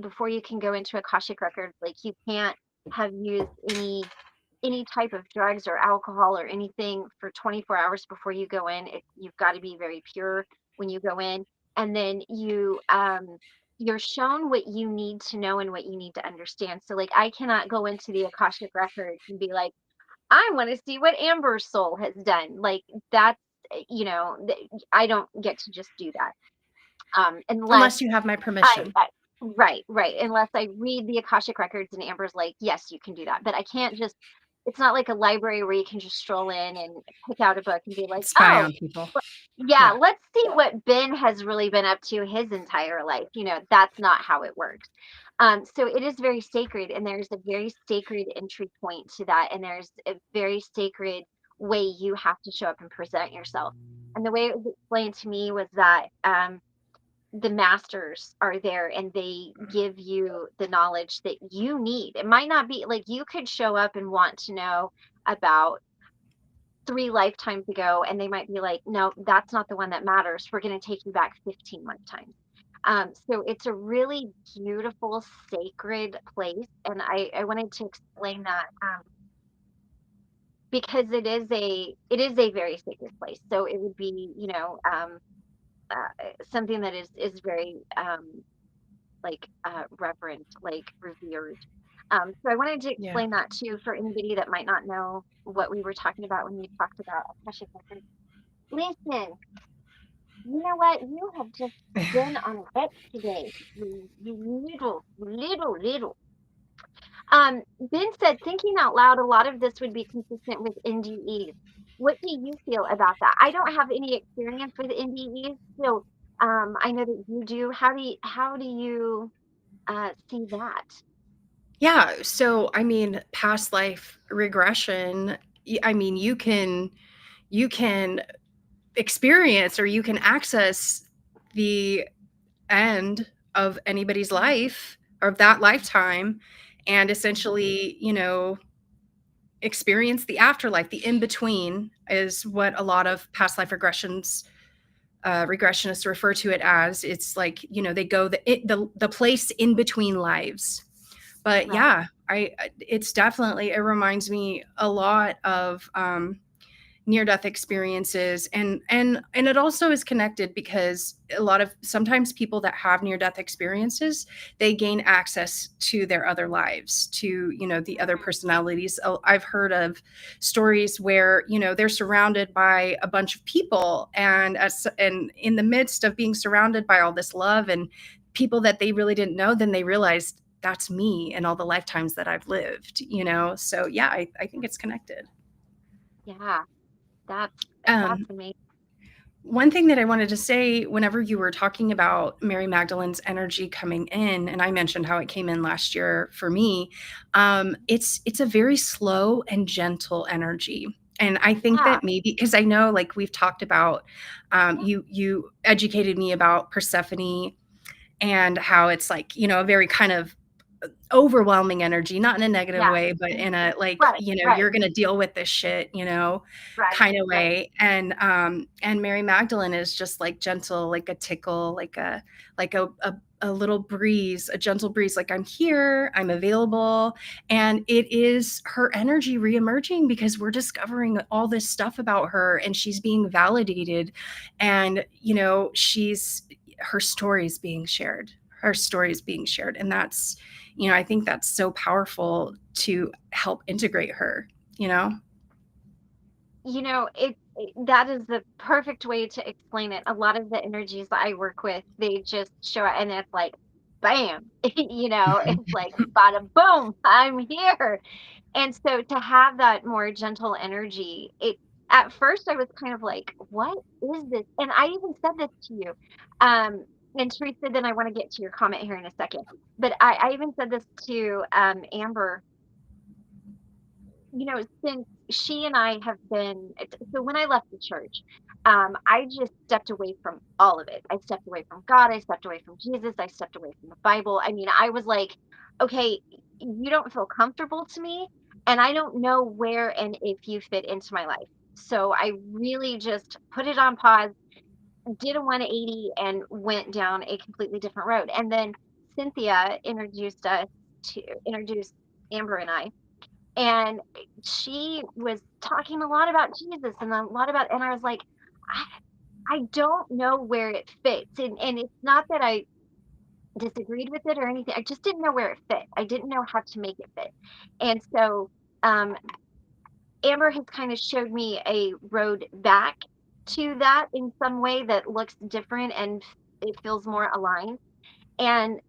before you can go into Akashic records, like you can't have used any type of drugs or alcohol or anything for 24 hours before you go in. You've got to be very pure when you go in, and then you're shown what you need to know and what you need to understand. So like I cannot go into the Akashic records and be like, I want to see what Amber's soul has done. Like that's, I don't get to just do that. Unless Unless you have my I, permission. I right, right. Unless I read the Akashic records and Amber's like, yes, you can do that. But I can't just, it's not like a library where you can just stroll in and pick out a book and be like, Spy oh, on people. yeah, Yeah. let's see what Ben has really been up to his entire life. That's not how it works. So it is very sacred, and there's a very sacred entry point to that, and there's a very sacred way you have to show up and present yourself. And the way it was explained to me was that the masters are there and they give you the knowledge that you need. It might not be like you could show up and want to know about 3 lifetimes ago, and they might be like, no, that's not the one that matters. We're going to take you back 15 lifetimes. So it's a really beautiful, sacred place. And I wanted to explain that because it is a very sacred place. So it would be, something that is very reverent, like revered. So I wanted to Yeah. explain that too for anybody that might not know what we were talking about when we talked about Akashic records. Listen, you know what? You have just been on a bet today. You little. Ben said, thinking out loud, a lot of this would be consistent with NDEs. What do you feel about that? I don't have any experience with NDEs, so I know that you do. How do you see that? Yeah. So, I mean, past life regression, I mean, you can experience or you can access the end of anybody's life or of that lifetime and essentially, experience the afterlife. The in between is what a lot of past life regressionists refer to it as. It's like, they go the place in between lives. But Right. yeah, it's definitely, it reminds me a lot of near death experiences, and it also is connected because a lot of sometimes people that have near death experiences, they gain access to their other lives, to the other Mhm. personalities. I've heard of stories where they're surrounded by a bunch of people, and in the midst of being surrounded by all this love and people that they really didn't know, then they realized that's me and all the lifetimes that I've lived. So yeah, I think it's connected. Yeah, that's um amazing. One thing that I wanted to say, whenever you were talking about Mary Magdalene's energy coming in, and I mentioned how it came in last year for me, it's a very slow and gentle energy. And I think Yeah, that maybe because I know, like we've talked about, you educated me about Persephone and how it's like a very kind of overwhelming energy, not in a negative yeah. way, but in a like, Right, right, you're gonna deal with this shit, right, kind of right. way. And Mary Magdalene is just like gentle, like a tickle, like a little breeze, a gentle breeze, like I'm here, I'm available. And it is her energy reemerging because we're discovering all this stuff about her and she's being validated. And she's her story is being shared. our stories being shared. And that's, you know, I think that's so powerful to help integrate her, you know? That is the perfect way to explain it. A lot of the energies that I work with, they just show up and it's like, bam, it's like, bada boom, I'm here. And so to have that more gentle energy, at first I was kind of like, what is this? And I even said this to you. Um, and Teresa, then I want to get to your comment here in a second. But I even said this to Amber, since she and I have been, so when I left the church, I just stepped away from all of it. I stepped away from God. I stepped away from Jesus. I stepped away from the Bible. I mean, I was like, okay, you don't feel comfortable to me, and I don't know where and if you fit into my life. So I really just put it on pause, did a 180, and went down a completely different road. And then Cynthia introduced Amber and I, and she was talking a lot about Jesus and a lot about, and I was like, I, I don't know where it fits. And it's not that I disagreed with it or anything. I just didn't know where it fit. I didn't know how to make it fit. And so um, Amber has kind of showed me a road back to that in some way that looks different and it feels more aligned. And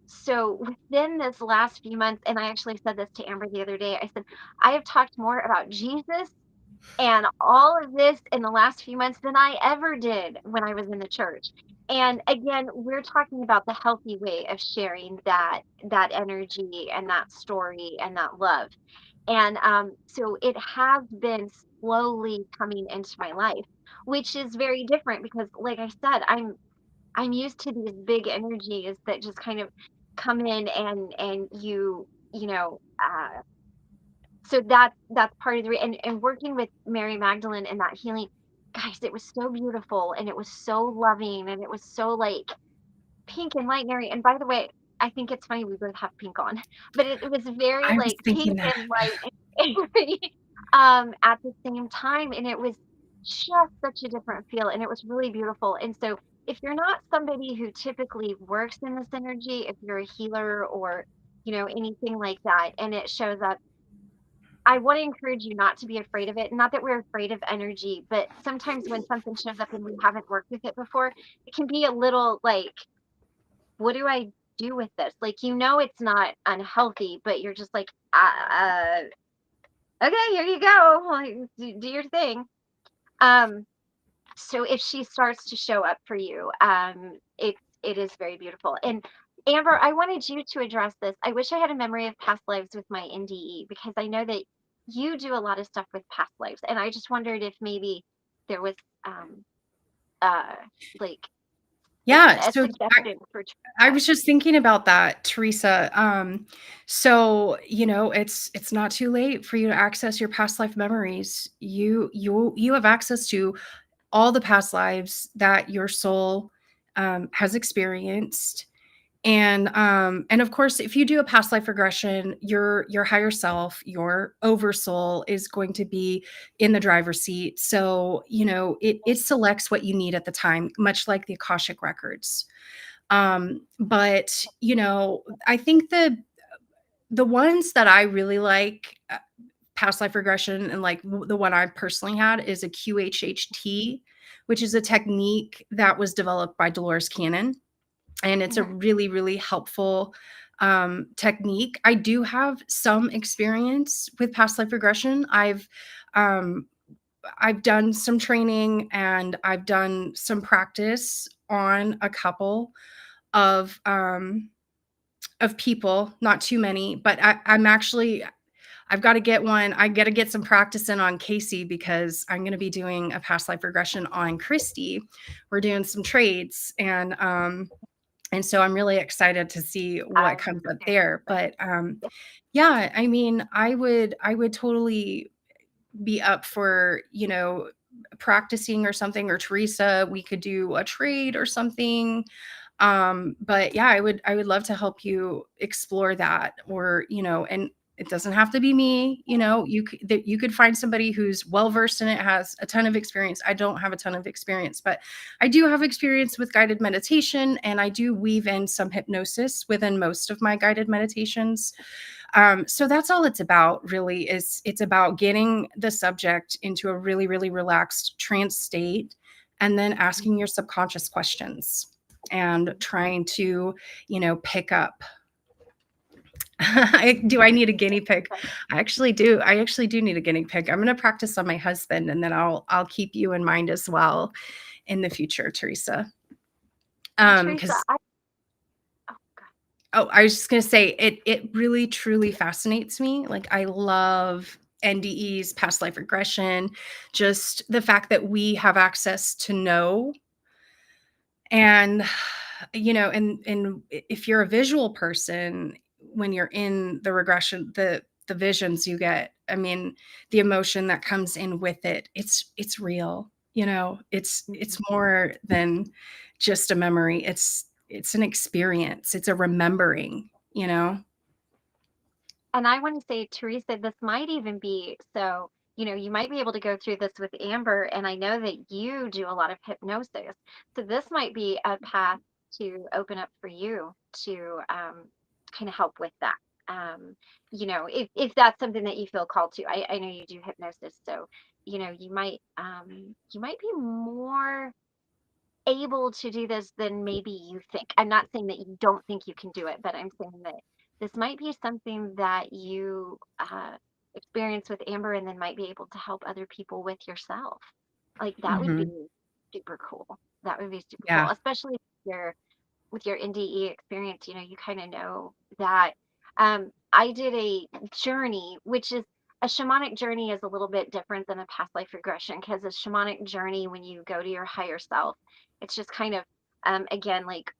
so within this last few months, and I actually said this to Amber the other day, I said, I have talked more about Jesus and all of this in the last few months than I ever did when I was in the church. And again, we're talking about the healthy way of sharing that energy and that story and that love. And so it has been slowly coming into my life, which is very different because, like I said, I'm used to these big energies that just kind of come in and so that's part of and working with Mary Magdalene and that healing, guys, it was so beautiful and it was so loving and it was so like pink and light and airy. And by the way, I think it's funny we both have pink on, but it was very I was like thinking pink that. and light and airy at the same time. And it was just such a different feel and it was really beautiful. And so if you're not somebody who typically works in this energy, if you're a healer or, anything like that, and it shows up, I want to encourage you not to be afraid of it. Not that we're afraid of energy, but sometimes when something shows up and we haven't worked with it before, it can be a little like, what do I do with this? Like, it's not unhealthy, but you're just like, okay, here you go. Like, do your thing. Um, so if she starts to show up for you, it is very beautiful. And Amber, I wanted you to address this. I wish I had a memory of past lives with my NDE because I know that you do a lot of stuff with past lives, and I just wondered if maybe there was uh like Yeah. a So suggestion for I that. was just thinking about that, Teresa. So it's not too late for you to access your past life memories. You have access to all the past lives that your soul has experienced. And of course, if you do a past life regression, your higher self, your oversoul is going to be in the driver's seat. So, it selects what you need at the time, much like the Akashic records. But I think the ones that I really like, past life regression, and like the one I personally had is a QHHT, which is a technique that was developed by Dolores Cannon, and it's a Mhm. really, really helpful technique. I do have some experience with past life regression. Um, I've done some training and I've done some practice on a couple of people, not too many, but I've got to get one. I got to get some practice in on Casey because I'm going to be doing a past life regression on Christy. We're doing some trades, and so I'm really excited to see what I'm comes up very there. excited. But yeah, I mean, I would totally be up for, practicing or something, or Teresa, we could do a trade or something. But yeah, I would love to help you explore that, or, and It doesn't have to be me. You could find somebody who's well-versed in it, has a ton of experience. I don't have a ton of experience, but I do have experience with guided meditation, and I do weave in some hypnosis within most of my guided meditations. So that's all it's about, really. It's about getting the subject into a really, really relaxed trance state, and then asking your subconscious questions and trying to, pick up. Do I need a guinea pig? I actually do. I actually do need a guinea pig. I'm going to practice on my husband, and then I'll keep you in mind as well in the future, Teresa. Teresa, Because oh, God. I was just going to say it really truly fascinates me. Like, I love NDEs, past life regression, just the fact that we have access to know. And and if you're a visual person, when you're in the regression, the visions you get, I mean, the emotion that comes in with it, it's real. It's more than just a memory. It's an experience. It's a remembering, And I want to say, Teresa, this might even be so, you might be able to go through this with Amber, and I know that you do a lot of hypnosis. So this might be a path to open up for you to kind of help with that. If that's something that you feel called to. I know you do hypnosis, so you might be more able to do this than maybe you think. I'm not saying that you don't think you can do it, but I'm saying that this might be something that you experience with Amber and then might be able to help other people with yourself. Like that would be Mhm. super cool. That would be super cool, Yeah. especially with your NDE experience. You kind of know that. I did a journey, which is a shamanic journey is a little bit different than a past life regression, because a shamanic journey, when you go to your higher self, it's just kind of again, like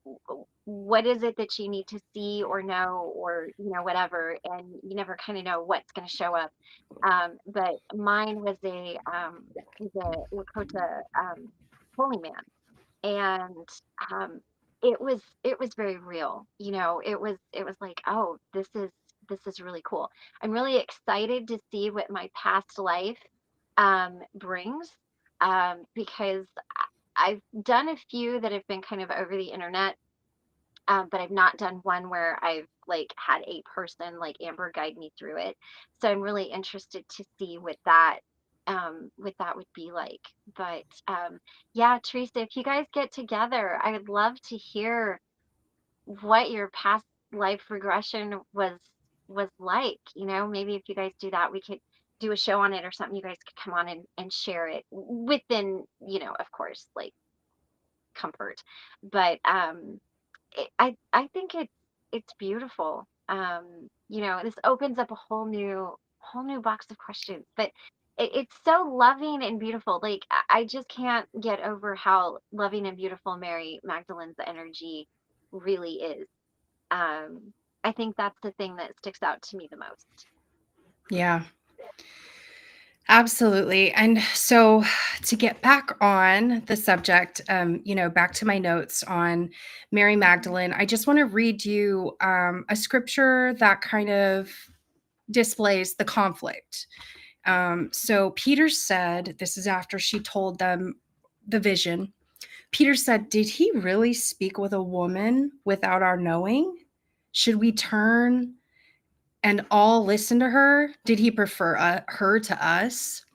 what is it that you need to see or know, or whatever, and you never kind of know what's going to show up. But mine was a Lakota holy man, and it was very real. It was like, oh, this is really cool. I'm really excited to see what my past life brings, because I've done a few that have been kind of over the internet, but I've not done one where I've like had a person like Amber guide me through it. So I'm really interested to see what that would be like. But yeah, Teresa, if you guys get together, I would love to hear what your past life regression was like. Maybe if you guys do that, we could do a show on it or something. You guys could come on and share it within, of course, like comfort. But I think it's beautiful. This opens up a whole new box of questions, but it's so loving and beautiful. Like I just can't get over how loving and beautiful Mary Magdalene's energy really is. I think that's the thing that sticks out to me the most. Yeah. Absolutely. And so, to get back on the subject, back to my notes on Mary Magdalene, I just want to read you a scripture that kind of displays the conflict. So Peter said, this is after she told them the vision. Peter said, "Did he really speak with a woman without our knowing? Should we turn and all listen to her? Did he prefer her to us?"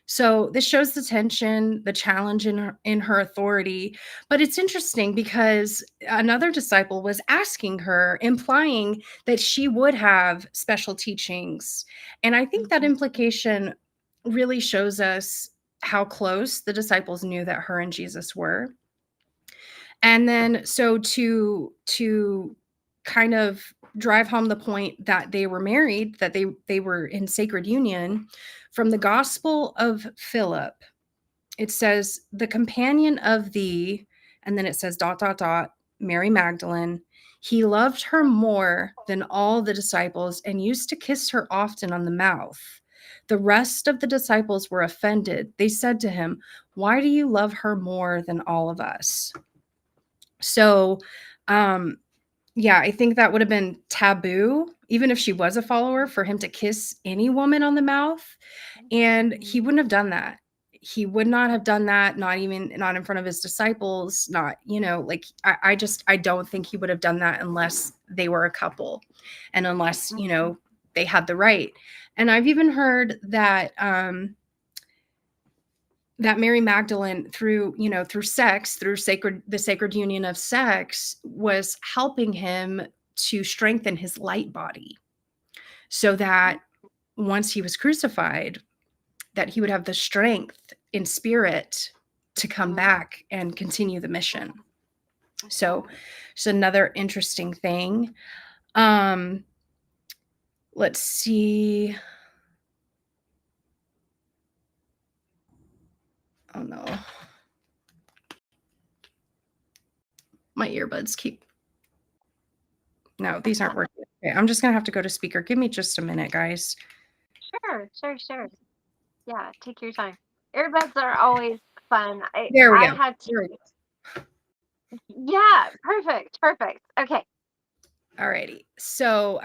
So this shows the tension, the challenge in her authority. But it's interesting because another disciple was asking her, implying that she would have special teachings. And I think that Mhm. implication really shows us how close the disciples knew that her and Jesus were. And then so to kind of drive home the point that they were married, that they were in sacred union, from the Gospel of Philip, it says, "The companion of thee," and then it says dot dot dot, "Mary Magdalene, he loved her more than all the disciples and used to kiss her often on the mouth. The rest of the disciples were offended. They said to him, 'Why do you love her more than all of us?'" So, um, Yeah, I think that would have been taboo, even if she was a follower, for him to kiss any woman on the mouth, and he wouldn't have done that. He would not have done that, not in front of his disciples, not, like, I don't think he would have done that unless they were a couple, and unless, they had the right. And I've even heard that, that Mary Magdalene, through sex, through the sacred union of sex, was helping him to strengthen his light body, so that once he was crucified, that he would have the strength in spirit to come back and continue the mission. So it's another interesting thing. Let's see. Oh no. My earbuds keep. No, these aren't working. Okay, I'm just gonna have to go to speaker. Give me just a minute, guys. Sure. Yeah, take your time. Earbuds are always fun. There we I go. had There we to. go. Yeah, perfect. Okay. Alrighty. So,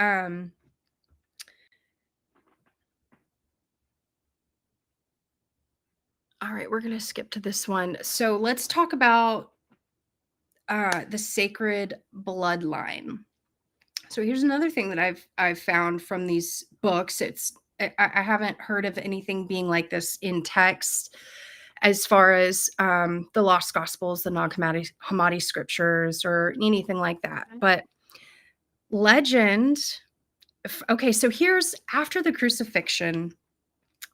all right, we're gonna skip to this one. So let's talk about the sacred bloodline. So here's another thing that I've found from these books. I haven't heard of anything being like this in text, as far as the Lost Gospels, the non-Hammadi scriptures, or anything like that. But legend. Okay, so here's after the crucifixion,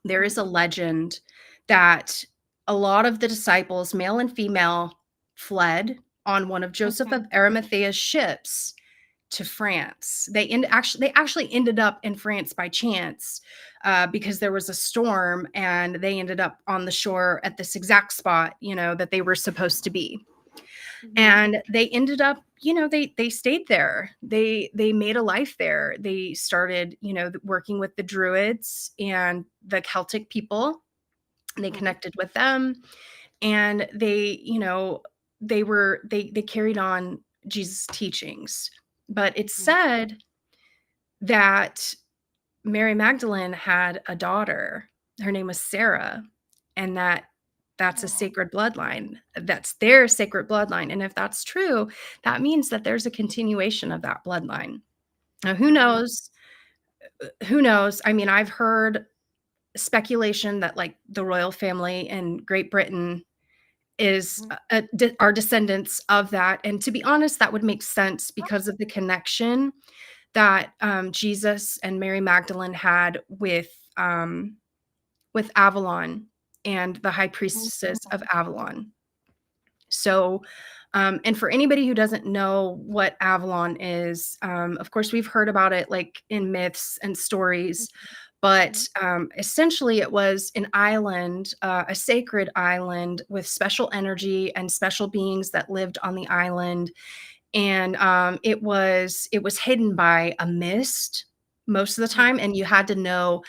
there is a legend that a lot of the disciples, male and female, fled on one of Joseph of Arimathea's ships to France. They actually ended up in France by chance, because there was a storm, and they ended up on the shore at this exact spot, that they were supposed to be. And they ended up, they stayed there. They made a life there. They started, working with the Druids and the Celtic people. They connected with them, and they carried on Jesus' teachings. But it's said that Mary Magdalene had a daughter. Her name was Sarah, and that's a sacred bloodline. That's their sacred bloodline. And if that's true, that means that there's a continuation of that bloodline. Now, who knows? Who knows? I mean, I've heard speculation that, like, the royal family in Great Britain is are descendants of that. And to be honest, that would make sense because of the connection that Jesus and Mary Magdalene had with Avalon and the high priestesses of Avalon. So, and for anybody who doesn't know what Avalon is, of course, we've heard about it like in myths and stories, but essentially it was an island, a sacred island with special energy and special beings that lived on the island. And it was hidden by a mist most of the time, and you had to know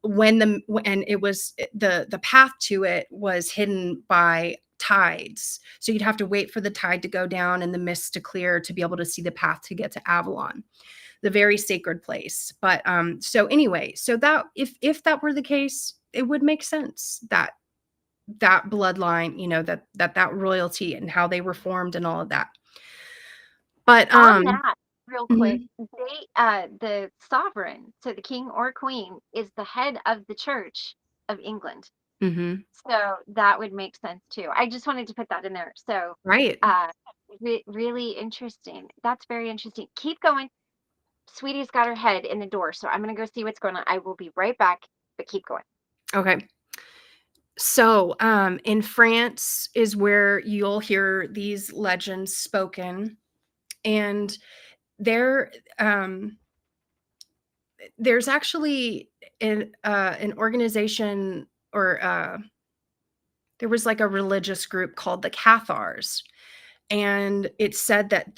and it was the path to it was hidden by tides. So you'd have to wait for the tide to go down and the mist to clear to be able to see the path to get to Avalon, the very sacred place. But so anyway, so that if that were the case, it would make sense that that bloodline, that royalty and how they were formed and all of that. But On that, real quick, mhm, the sovereign, so the king or queen, is the head of the Church of England. mhm, So that would make sense too. I just wanted to put that in there. So, right. uh, really interesting. That's very interesting. Keep going. Sweetie's got her head in the door, so I'm gonna go see what's going on. I will be right back, but keep going. Okay. So, in France is where you'll hear these legends spoken, and there, there's actually an organization, or there was like a religious group called the Cathars, and it's said that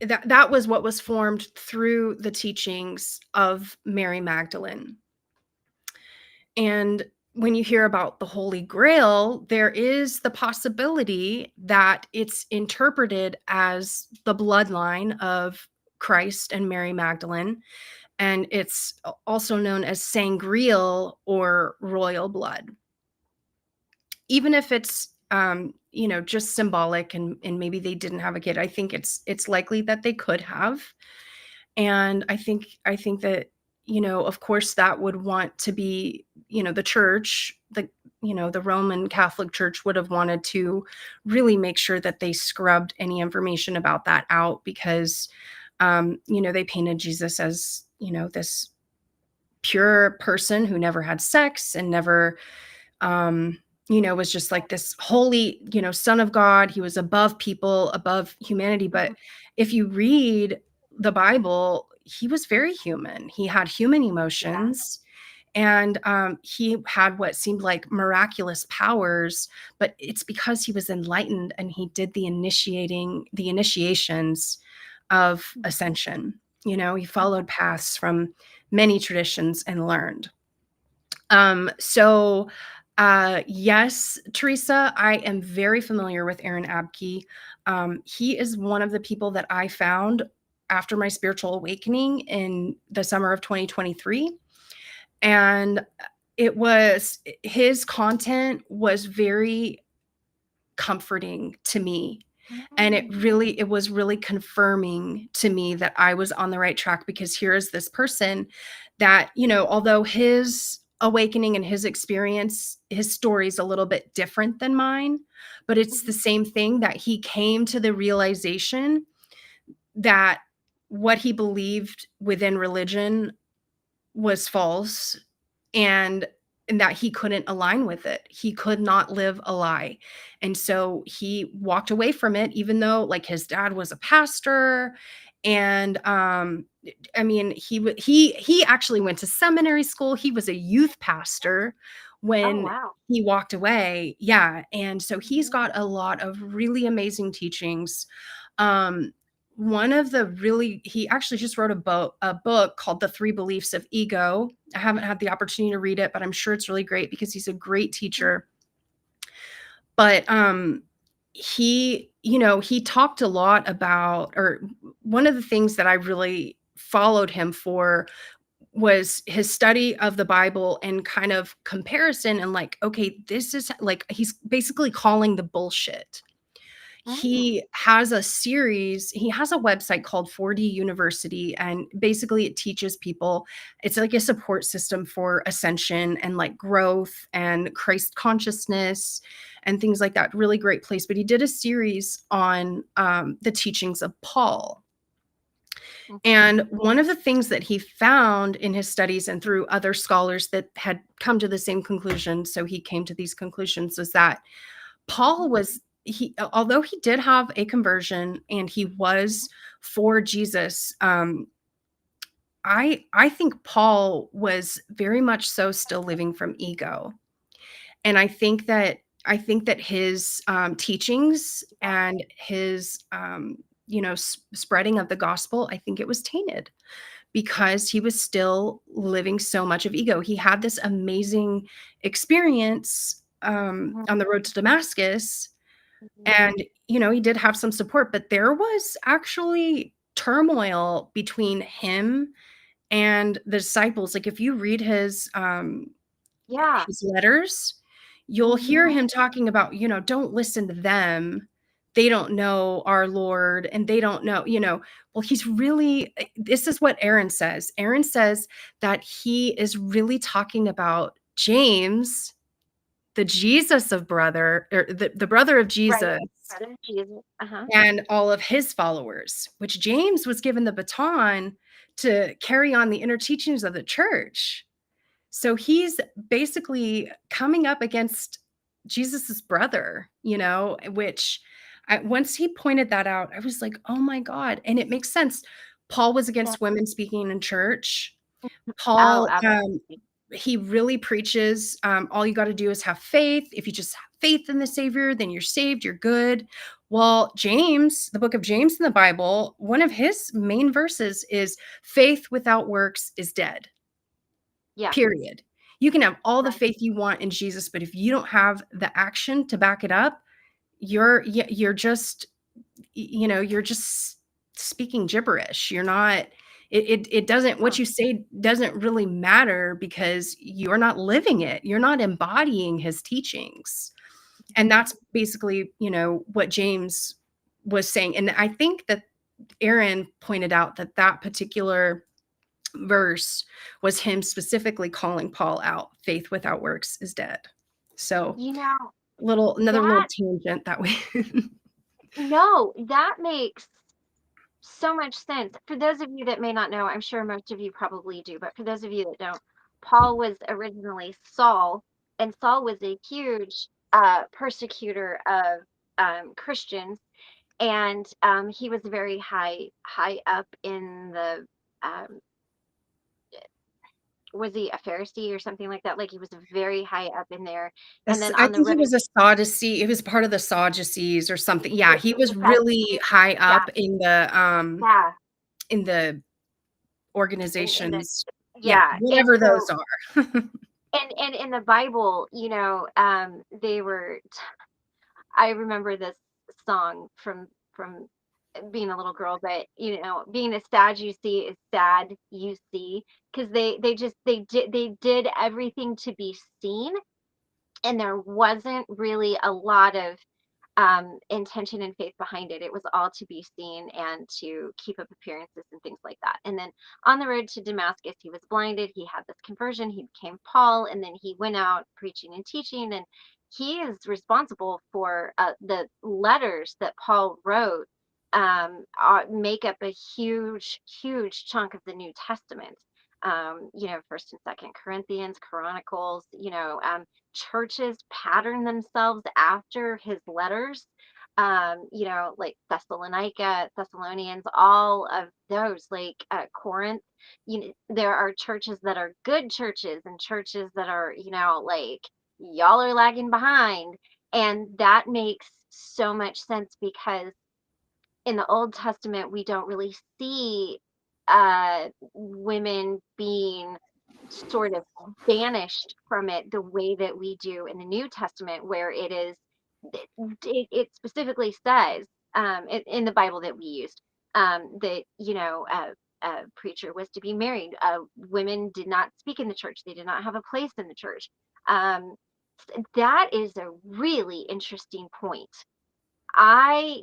that was what was formed through the teachings of Mary Magdalene. And when you hear about the Holy Grail, there is the possibility that it's interpreted as the bloodline of Christ and Mary Magdalene, and it's also known as sangreal or royal blood. Even if it's just symbolic, and maybe they didn't have a kid, I think it's likely that they could have. And I think that, of course, that would want to be, the church, the Roman Catholic Church would have wanted to really make sure that they scrubbed any information about that out, because they painted Jesus as, this pure person who never had sex and never was just like this holy, son of God. He was above people, above humanity. But Mhm. if you read the Bible, he was very human. He had human Yeah. emotions, and he had what seemed like miraculous powers, but it's because he was enlightened and he did the initiations of Mhm. ascension. He Mhm. followed paths from many traditions and learned. So yes, Teresa, I am very familiar with Aaron Abke. He is one of the people that I found after my spiritual awakening in the summer of 2023. And his content was very comforting to me. And Mm. it was really confirming to me that I was on the right track, because here is this person that, although his awakening and his experience, his story is a little bit different than mine, but it's the Mhm. same thing, that he came to the realization that what he believed within religion was false, and that he couldn't align with it. He could not live a lie. And so he walked away from it, even though, like, his dad was a pastor. And I mean, he actually went to seminary school. He was a youth pastor Oh, when wow. he walked away. Yeah. And so he's Mhm. got a lot of really amazing teachings. Um, one of the really He actually just wrote a book called The Three Beliefs of Ego. I haven't had the opportunity to read it, but I'm sure it's really great because he's a great Mhm. teacher. But he talked a lot about, or one of the things that I really followed him for was his study of the Bible and kind of comparison, and like, okay, this is like, he's basically calling the bullshit. Mm. He has a website called 4D University, and basically it teaches people. It's like a support system for ascension and like growth and Christ consciousness and things like that. Really great place. But he did a series on the teachings of Paul. Mhm. And one of the things that he found in his studies and through other scholars that had come to the same conclusion, so he came to these conclusions, is that Mhm. Paul was he although he did have a conversion and he was for Jesus, I think Paul was very much so still living from ego. And I think that his teachings Yeah. and his spreading of the gospel, I think it was tainted because he was still living so much of ego. He had this amazing experience Mhm. on the road to Damascus, Mhm. and, he did have some support, but there was actually turmoil between him and the disciples. Like, if you read Yeah. his letters, you'll hear Mhm. him talking about, don't listen to them. They don't know our Lord, and they don't know, well, he's really, this is what Aaron says. Aaron says that he is really talking about James, the Jesus of brother, or the brother of Right. Jesus, Brother Jesus. Uh-huh. and all of his followers, which James was given the baton to carry on the inner teachings of the church. So he's basically coming up against Jesus's brother, which once he pointed that out, I was like, oh my God. And it makes sense. Paul was Yeah. against women speaking in church. Oh, Paul, absolutely. he really preaches, all you got to do is have faith. If you just have faith in the Savior, then you're saved, you're good. Well, James, the book of James in the Bible, one of his main verses is faith without works is dead. Yeah. Period. You can have all the Right. faith you want in Jesus, but if you don't have the action to back it up, you're just, you're just speaking gibberish. You're not, it doesn't, what Yeah. you say doesn't really matter because you're not living it. You're not embodying his teachings. And that's basically, what James was saying. And I think that Aaron pointed out that that particular verse was him specifically calling Paul out. Faith without works is dead. So You know, another little that tangent that way. no, that makes so much sense. For those of you that may not know, I'm sure most of you probably do, but for those of you that don't, Paul was originally Saul, and Saul was a huge persecutor of Christians, and he was very high up in the um, was he a Pharisee or something like that? Like he was very high up in there. And then I on the think he road, was a Sadducee. He was part of the Sadducees or something. Yeah, he was Sadducees, really high yeah, up yeah, in the in the organizations. Yeah, yeah, and whatever those so are. and in the Bible, they were. I remember this song from being a little girl, but being a sad you see is sad you see, because they did everything to be seen, and there wasn't really a lot of intention and faith behind it. It was all to be seen and to keep up appearances and things like that. And then on the road to Damascus, he was blinded. He had this conversion. He became Paul, and then he went out preaching and teaching. And he is responsible for the letters that Paul wrote. Make up a huge chunk of the New Testament. First and second Corinthians, Chronicles, churches pattern themselves after his letters. Like Thessalonians, all of those, like Corinth. There are churches that are good churches and churches that are, like y'all are lagging behind. And that makes so much sense because in the Old Testament, we don't really see women being sort of banished from it the way that we do in the New Testament, where it specifically says in the Bible that we used that a preacher was to be married. Women did not speak in the church; they did not have a place in the church. Um, that is a really interesting point. I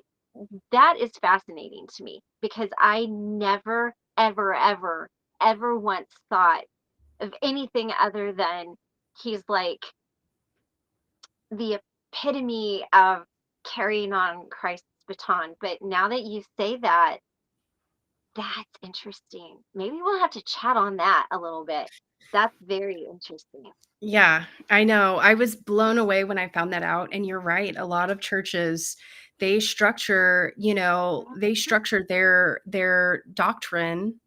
That is fascinating to me because I never, ever once thought of anything other than he's like the epitome of carrying on Christ's baton. But now that you say that, that's interesting. Maybe we'll have to chat on that a little bit. That's very interesting. Yeah, I know. I was blown away when I found that out, and you're right. A lot of churches, they structure their doctrine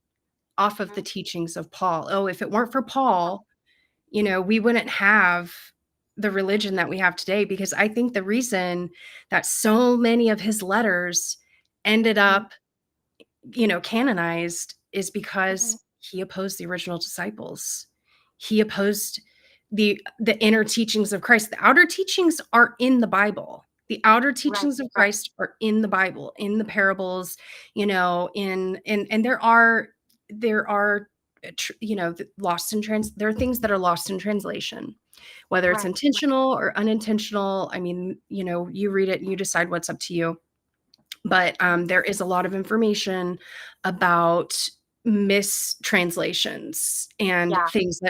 off of the Mhm. teachings of Paul. Oh, if it weren't for Paul, we wouldn't have the religion that we have today, because I think the reason that so many of his letters ended Mhm. up, canonized is Mhm. because he opposed the original disciples. He opposed the inner teachings of Christ. The outer teachings are in the Bible. The outer Right, teachings of right, Christ are in the Bible, in the parables, and there are lost in there are things that are lost in translation, whether it's right, right. intentional or unintentional. I mean, you read it and you decide what's up to you. But Mhm. there is a lot of information about mistranslations and Yeah, things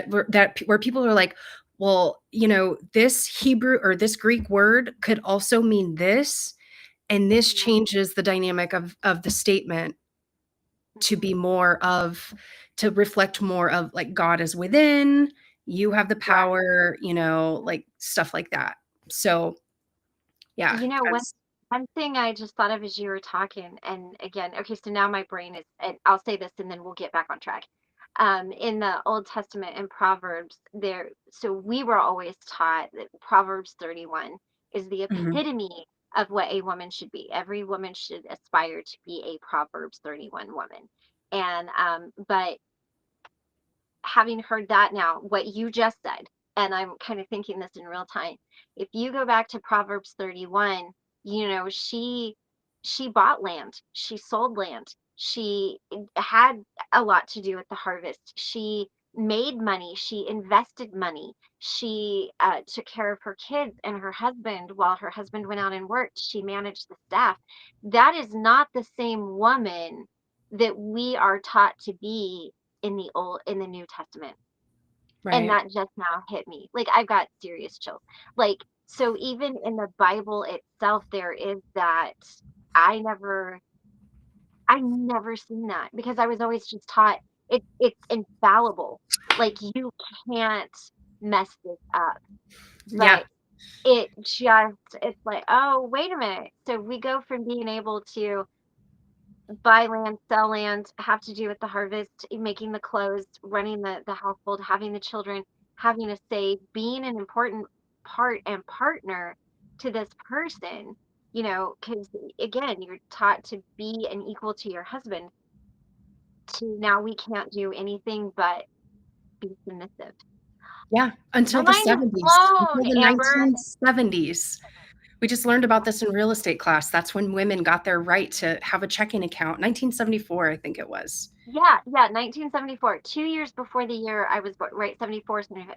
where people are like, well, this Hebrew or this Greek word could also mean this, and this yeah, changes the dynamic of the statement to mhm, be to reflect more of like God is within, you have the right. power, like stuff like that. So yeah, You know, one that's one thing I just thought of as you were talking, and again, okay, so now my brain is, and I'll say this and then we'll get back on track. In the Old Testament and Proverbs, so we were always taught that Proverbs 31 is the mhm. epitome of what a woman should be. Every woman should aspire to be a Proverbs 31 woman. And but having heard that now, what you just said, and I'm kind of thinking this in real time. If you go back to Proverbs 31, she bought land, she sold land, she had a lot to do with the harvest. She made money, she invested money, she took care of her kids and her husband while her husband went out and worked. She managed the staff. That is not the same woman that we are taught to be in the New Testament. And Right. that just now hit me. Like I've got serious chills. Like so even in the Bible itself there is that I never I never seen that because I was always just taught it's infallible. Like you can't mess this up. Yeah. But it's like, oh, wait a minute. So we go from being able to buy land, sell land, have to do with the harvest, making the clothes, running the household, having the children, having a say, being an important part and partner to this person, because again, you're taught to be an equal to your husband, to now we can't do anything but be submissive. Yeah. My Until the mind is 70s, until blown, the Amber. 1970s. We just learned about this in real estate class. That's when women got their right to have a checking account. 1974, I think it was. Yeah, yeah, 1974, 2 years before the year I was born, right, 74, 75,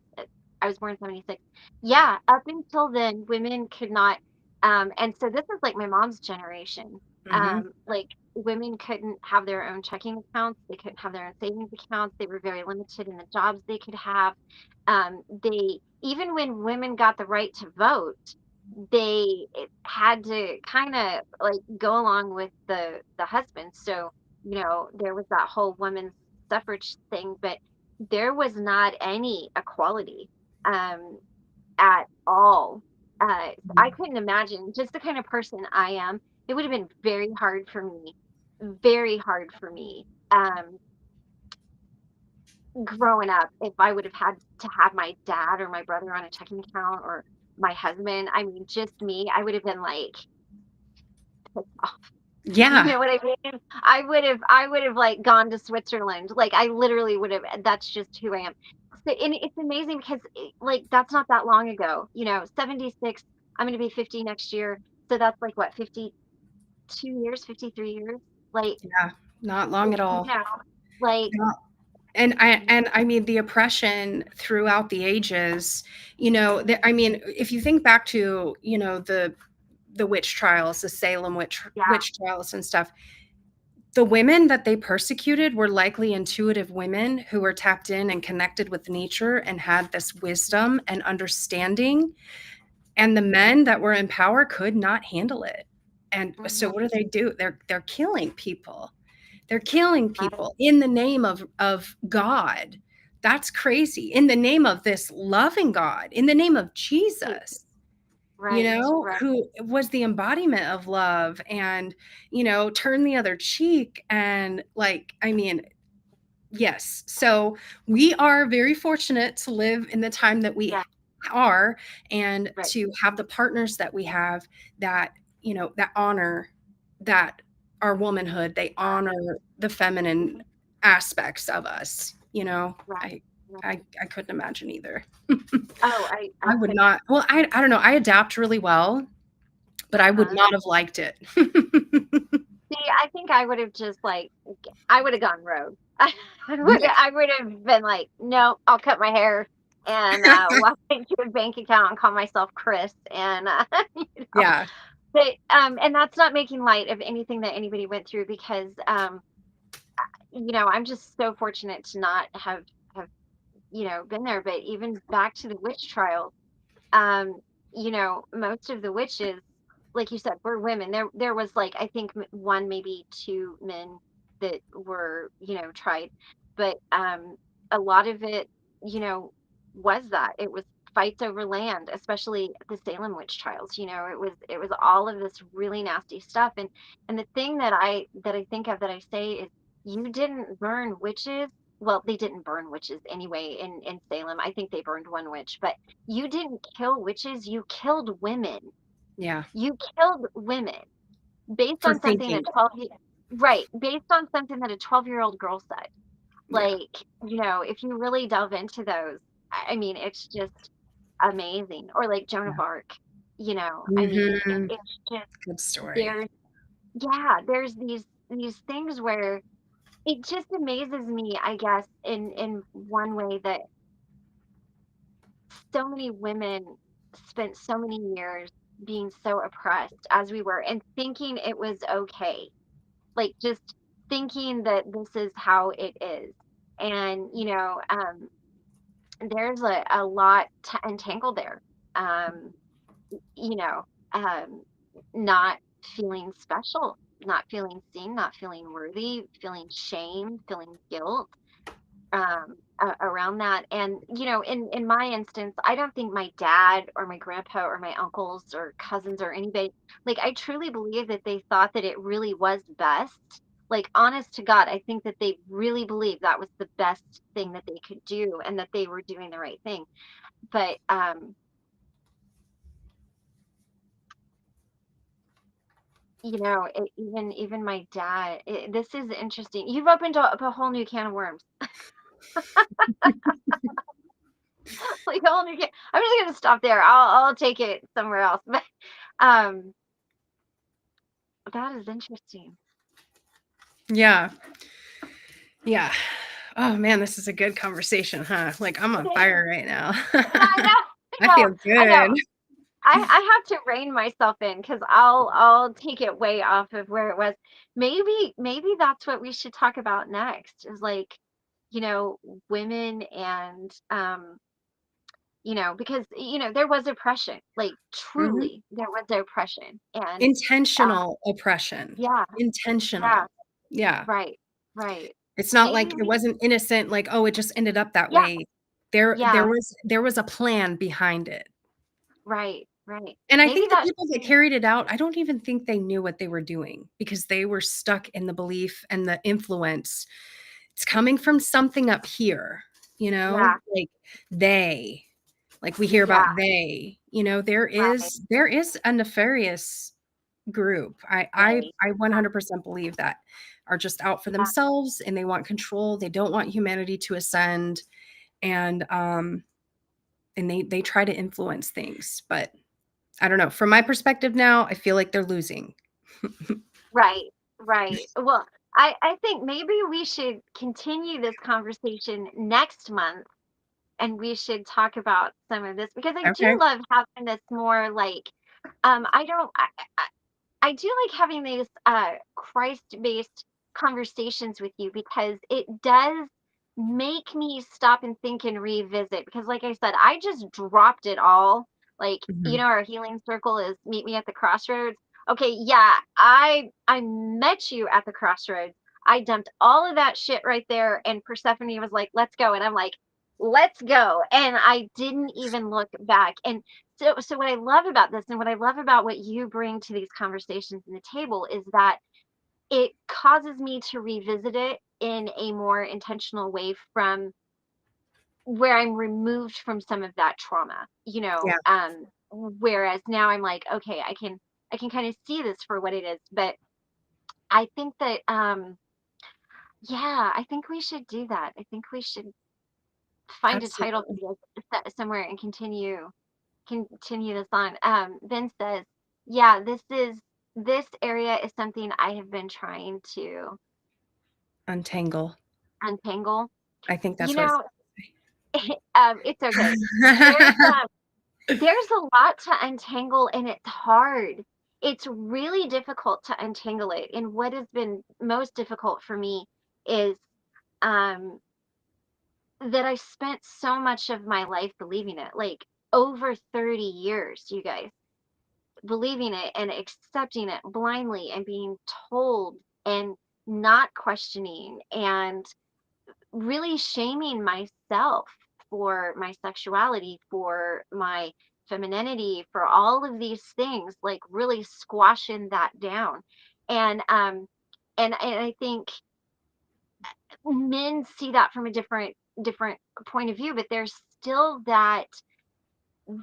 I was born 76. Yeah, up until then, women could not, and so this is like my mom's generation. Hmm. Like women couldn't have their own checking accounts, they couldn't have their own savings accounts, they were very limited in the jobs they could have. They even when women got the right to vote, they had to kind of like go along with the husband. So there was that whole women's suffrage thing, but there was not any equality um, at all. I couldn't imagine just the kind of person I am. It would have been very hard for me growing up if I would have had to have my dad or my brother on a checking account or my husband. I mean, just me, I would have been like, you Yeah. know what I mean? I would have like gone to Switzerland. Like I literally would have. That's just who I am. So, and it's amazing because like that's not that long ago. 76. I'm gonna be 50 next year. So that's like what, 52 years, 53 years. Like, Yeah. Not long at you all. know, like And I mean the oppression throughout the ages, I mean, if you think back to, the witch trials, the Salem yeah, witch trials and stuff, the women that they persecuted were likely intuitive women who were tapped in and connected with nature and had this wisdom and understanding. And the men that were in power could not handle it. And so mhm, what do? They're killing people. They're killing right, people in the name of God. That's crazy. In the name of this loving God, in the name of Jesus, right, right, who was the embodiment of love and, turn the other cheek. And like, I mean, yes. So we are very fortunate to live in the time that we yeah, are and right, to have the partners that we have that, that honor that our womanhood, they yeah, honor the feminine mhm, aspects of us, right, I right. I couldn't imagine either. Oh, I I would couldn't. not. Well, I don't know. I adapt really well, but I would Uh-huh. not have liked it. See, I think I would have just like I would have gone rogue. Yeah. I would have been like, no, I'll cut my hair and walk into a bank account and call myself Chris and you know. Yeah. But and that's not making light of anything that anybody went through because I'm just so fortunate to not have been there. But even back to the witch trials, um, most of the witches, like you said, were women. There was like I think one, maybe two men that were, tried, but a lot of it, you know, was that it was fights over land, especially the Salem witch trials. It was all of this really nasty stuff. And the thing that I think of that I say is you didn't burn witches. Well, they didn't burn witches anyway in Salem. I think they burned one witch, but you didn't kill witches, you killed women. Yeah. You killed women based For on something thinking. that 12 right, based on something that a 12-year-old girl said. Yeah. Like, if you really delve into those, I mean, it's just amazing. Or like Joan of Arc, I mean, Hmm. it's just Good story. there's yeah, there's these things where it just amazes me, I guess, in one way that so many women spent so many years being so oppressed as we were and thinking it was okay. Like just thinking that this is how it is. And, there's a lot to untangle there. Um, you know, um, not feeling special, not feeling seen, not feeling worthy, feeling shame, feeling guilt around that. And in my instance, I don't think my dad or my grandpa or my uncles or cousins or anybody, like, I truly believe that they thought that it really was best. Like, honest to God, I think that they really believed that was the best thing that they could do and that they were doing the right thing. But even my dad, this is interesting. You've opened up a whole new can of worms. Like a whole new can. I'm just gonna stop there. I'll take it somewhere else. But um that is interesting. Yeah. Yeah. Oh man, this is a good conversation, huh? Like I'm on It is. fire right now. Yeah, I know. I I know. feel I know. good. I have to rein myself in because I'll take it way off of where it was. Maybe that's what we should talk about next is like, you know, women and because there was oppression. Like Mhm. truly there was oppression. And Intentional oppression. yeah, yeah, Intentional. Yeah. right, right. It's not Maybe like it we wasn't innocent, like, "Oh, it just ended up that yeah, way." There yeah, was a plan behind it. right, right. And I Maybe think the that people that carried it out, I don't even think they knew what they were doing because they were stuck in the belief and the influence. It's coming from something up here, yeah, like they, like we hear yeah, about they, right, there is a nefarious group. they, I 100% believe that are just out for yeah, themselves and they want control. They don't want humanity to ascend and they try to influence things, but I don't know. From my perspective now, I feel like they're losing. right, right. Well, I think maybe we should continue this conversation next month and we should talk about some of this because I do Okay. love having this more like I don't I do like having these Christ-based conversations with you because it does make me stop and think and revisit. Because, like I said, I just dropped it all. Like, Mhm. our healing circle is meet me at the crossroads. Okay, yeah, I met you at the crossroads. I dumped all of that shit right there, and Persephone was like, "Let's go," and I'm like, "Let's go," and I didn't even look back. And so what I love about this and what I love about what you bring to these conversations in the table is that it causes me to revisit it in a more intentional way from where I'm removed from some of that trauma, Yeah, whereas now I'm like, okay, I can kind of see this for what it is. But I think that yeah, I think we should do that. I think we should find a title absolutely. for this somewhere and continue this on. Vin says, yeah, this area is something I have been trying to Untangle. untangle. I think You that's what it's know, it's okay. There's supposed there's a lot to untangle and it's hard. It's really difficult to untangle it. And what has been most difficult for me is um that I spent so much of my life believing it, like over 30 years, you guys. Believing it and accepting it blindly and being told and not questioning and really shaming myself for my sexuality, for my femininity, for all of these things, like really squashing that down. And and I think men see that from a different point of view, but there's still that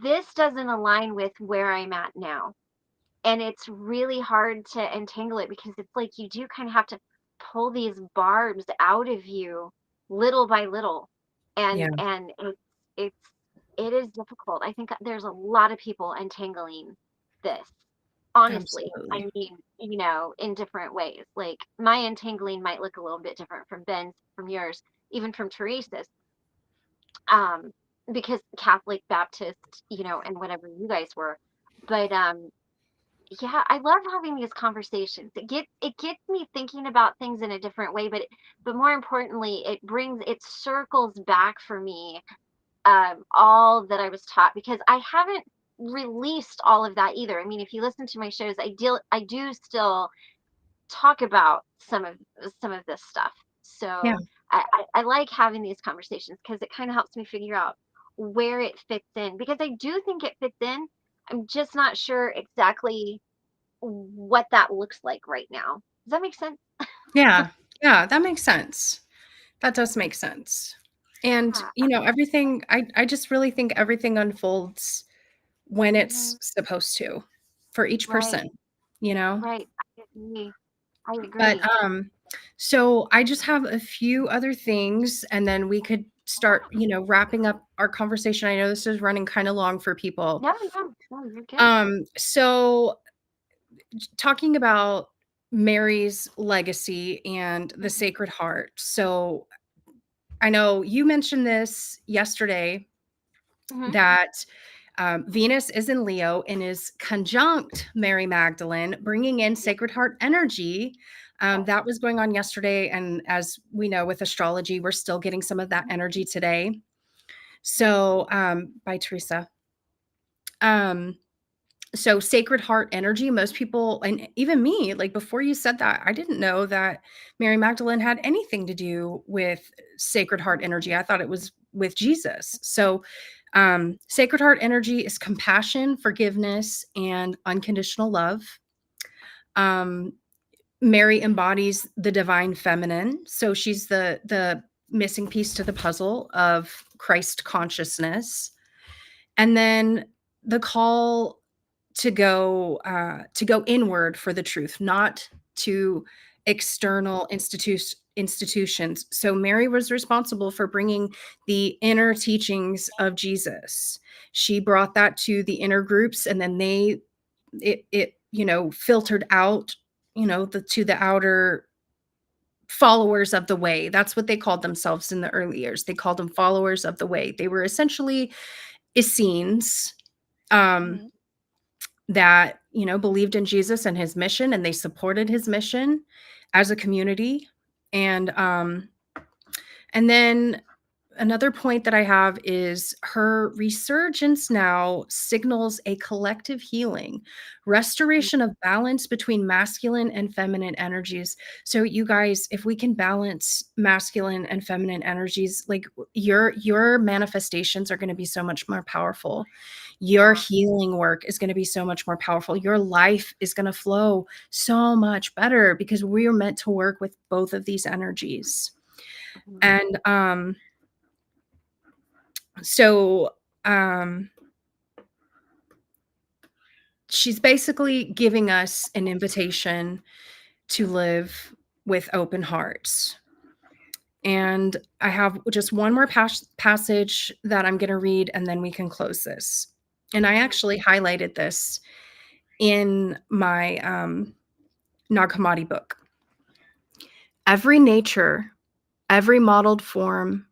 this doesn't align with where I'm at now. And it's really hard to entangle it because it's like you do kind of have to pull these barbs out of you little by little. Yeah, And it's it is difficult. I think there's a lot of people entangling this. Honestly, I absolutely. mean, in different ways. Like my entangling might look a little bit different from Ben's, from yours, even from Teresa's, um, because Catholic, Baptist, and whatever you guys were. But yeah, I love having these conversations. It gets me thinking about things in a different way, but more importantly, it circles back for me, all that I was taught, because I haven't released all of that either. I mean, if you listen to my shows, I do still talk about some of this stuff. Yeah. So I like having these conversations because it kind of helps me figure out where it fits in, because I do think it fits in. I'm just not sure exactly what that looks like right now. Does that make sense? Yeah. Yeah, that makes sense. That does make sense. And, Yeah. everything I just really think everything unfolds when it's Mhm. supposed to for each Right. person, you know? Right. I agree. I But, agree. so I just have a few other things, and then we could start, wrapping up our conversation. I know this is running kinda long for people. No, no, no, you're good. So talking about Mary's legacy and the Mhm. Sacred Heart. So I know you mentioned this yesterday Mhm. that Venus is in Leo and is conjunct Mary Magdalene, bringing in Yeah. Sacred Heart energy. Yes. That was going on yesterday. And as we know with astrology, we're still getting some of that Mhm. energy today. So, by Teresa. Um, so Sacred Heart energy, most people, and even me, like before you said that, I didn't know that Mary Magdalene had anything to do with Sacred Heart energy. I thought it was with Jesus. So Sacred Heart energy is compassion, forgiveness, and unconditional love. um, Mary embodies the divine feminine, so she's the missing piece to the puzzle of Christ consciousness. And then the call to go inward for the truth, not to external institutions. So Mary was responsible for bringing the inner teachings of Jesus. She brought that to the inner groups, and then it filtered out, to the outer followers of the way. That's what they called themselves in the early years. They called them followers of the way. They were essentially Essenes, um, Mhm. that believed in Jesus and his mission, and they supported his mission as a community. And then another point that I have is her resurgence now signals a collective healing, restoration of balance between masculine and feminine energies. So you guys, if we can balance masculine and feminine energies, like your manifestations are going to be so much more powerful. Your Yeah. healing work is going to be so much more powerful. Your life is going to flow so much better because we are meant to work with both of these energies. Mhm. And so um she's basically giving us an invitation to live with open hearts. And I have just one more passage that I'm going to read, and then we can close this. And I Mhm. actually highlighted this in my Nag Hammadi book. Every nature, every modeled form,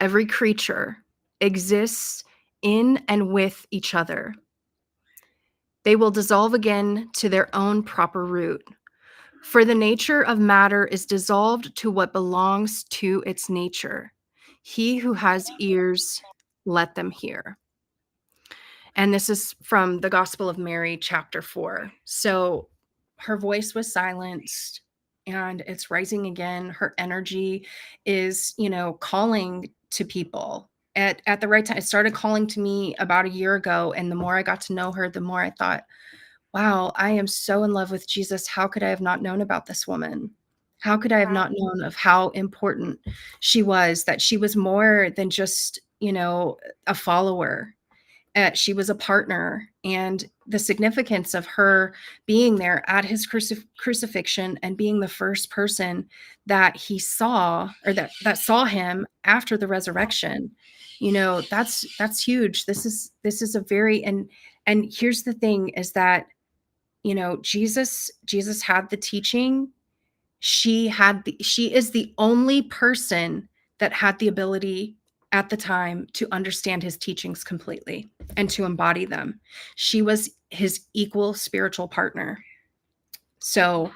every creature exists in and with each other. They will dissolve again to their own proper root. For the nature of matter is dissolved to what belongs to its nature. He who has ears, let them hear. And this is from the Gospel of Mary, chapter 4. So her voice was silenced and it's rising again. Her energy is, calling to people at the right time. It started calling to me about a year ago. And the more I got to know her, the more I thought, wow, I am so in love with Jesus. How could I have not known about this woman? How could I have not Right. known of how important she was, that she was more than just, a follower? She was a partner, and the significance of her being there at his crucifixion and being the first person that he saw, or that saw him after the resurrection. That's huge. This is a very, and here's the thing is that, Jesus had the teaching. She is the only person that had the ability at the time to understand his teachings completely and to embody them. She was his equal spiritual partner. So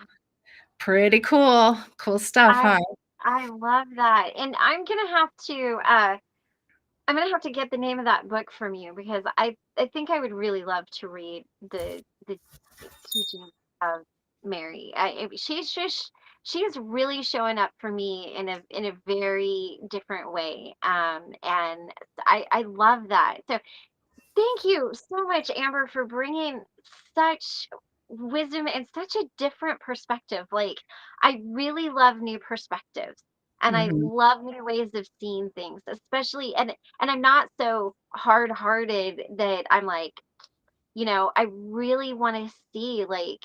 pretty cool stuff, I huh? I love that. And I'm gonna have to get the name of that book from you, because I think I would really love to read the teachings of Mary. She is really showing up for me in a very different way. And I love that. So thank you so much, Amber, for bringing such wisdom and such a different perspective. Like, I really love new perspectives, and I Mhm. love new ways of seeing things, especially, and I'm not so hard-hearted that I'm like, I really want to see, like,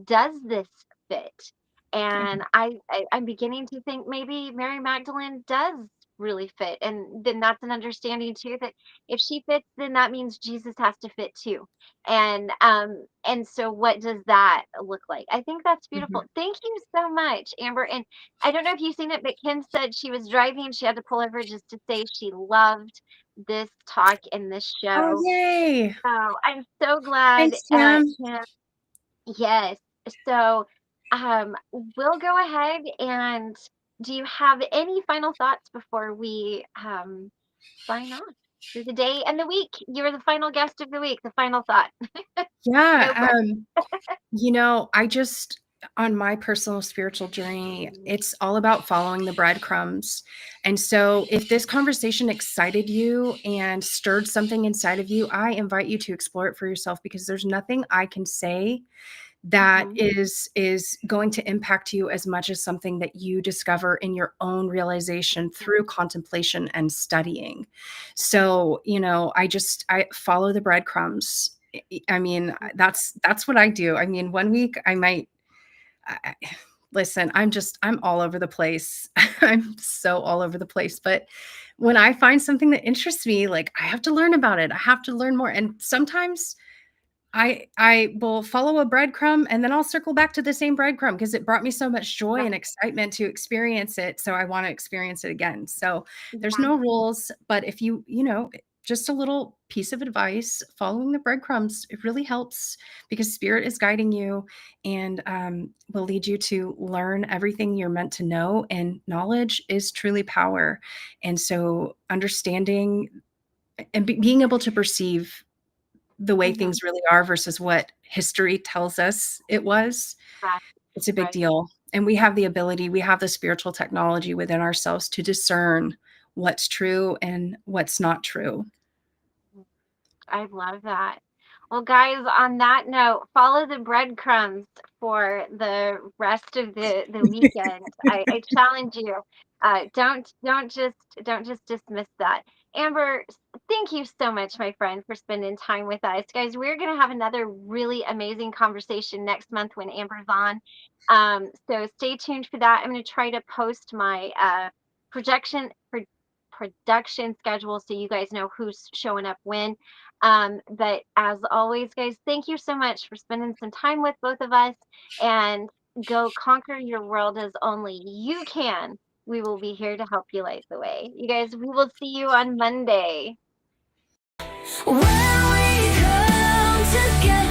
does this fit? And I'm beginning to think maybe Mary Magdalene does really fit. And then that's an understanding too, that if she fits, then that means Jesus has to fit too. And so what does that look like? I think that's beautiful. Mhm. Thank you so much, Amber. And I don't know if you've seen it, but Kim said she was driving, she had to pull over just to say she loved this talk and this Oh, show. yay. So I'm so glad, Thanks, Kim. Kim. Yes. So, we'll go ahead, and do you have any final thoughts before we sign off for the day and the week? You're the final guest of the week, the final thought. No Yeah, pressure. I just, on my personal spiritual journey, it's all about following the breadcrumbs. And so, if this conversation excited you and stirred something inside of you, I invite you to explore it for yourself, because there's nothing I can say that Mhm. is going to impact you as much as something that you discover in your own realization through contemplation and studying. So, I follow the breadcrumbs. I mean, that's what I do. I mean, one week I might I, listen, I'm all over the place. I'm so all over the place, but when I find something that interests me, like, I have to learn about it. I have to learn more. And sometimes I will follow a breadcrumb, and then I'll circle back to the same breadcrumb because it brought me so much joy and Right. excitement to experience it, so I wanna experience it again. So, there's Yeah. no rules, but if just a little piece of advice, following the breadcrumbs, it really helps, because spirit is guiding you and, will lead you to learn everything you're meant to know, and knowledge is truly power. And so understanding and being able to perceive the way Mhm. things really are versus what history tells us it was, Right. it's a big Right. deal. And we have the spiritual technology within ourselves to discern what's true and what's not true. I love that. Well, guys, on that note, follow the breadcrumbs for the rest of the weekend. I challenge you. Don't just dismiss that. Amber, thank you so much, my friend, for spending time with us. Guys, we're gonna have another really amazing conversation next month when Amber's on. So stay tuned for that. I'm gonna try to post my projection pro- production schedule so you guys know who's showing up when. But as always, guys, thank you so much for spending some time with both of us, and go conquer your world as only you can. We will be here to help you light the way. You guys, we will see you on Monday. When we come together.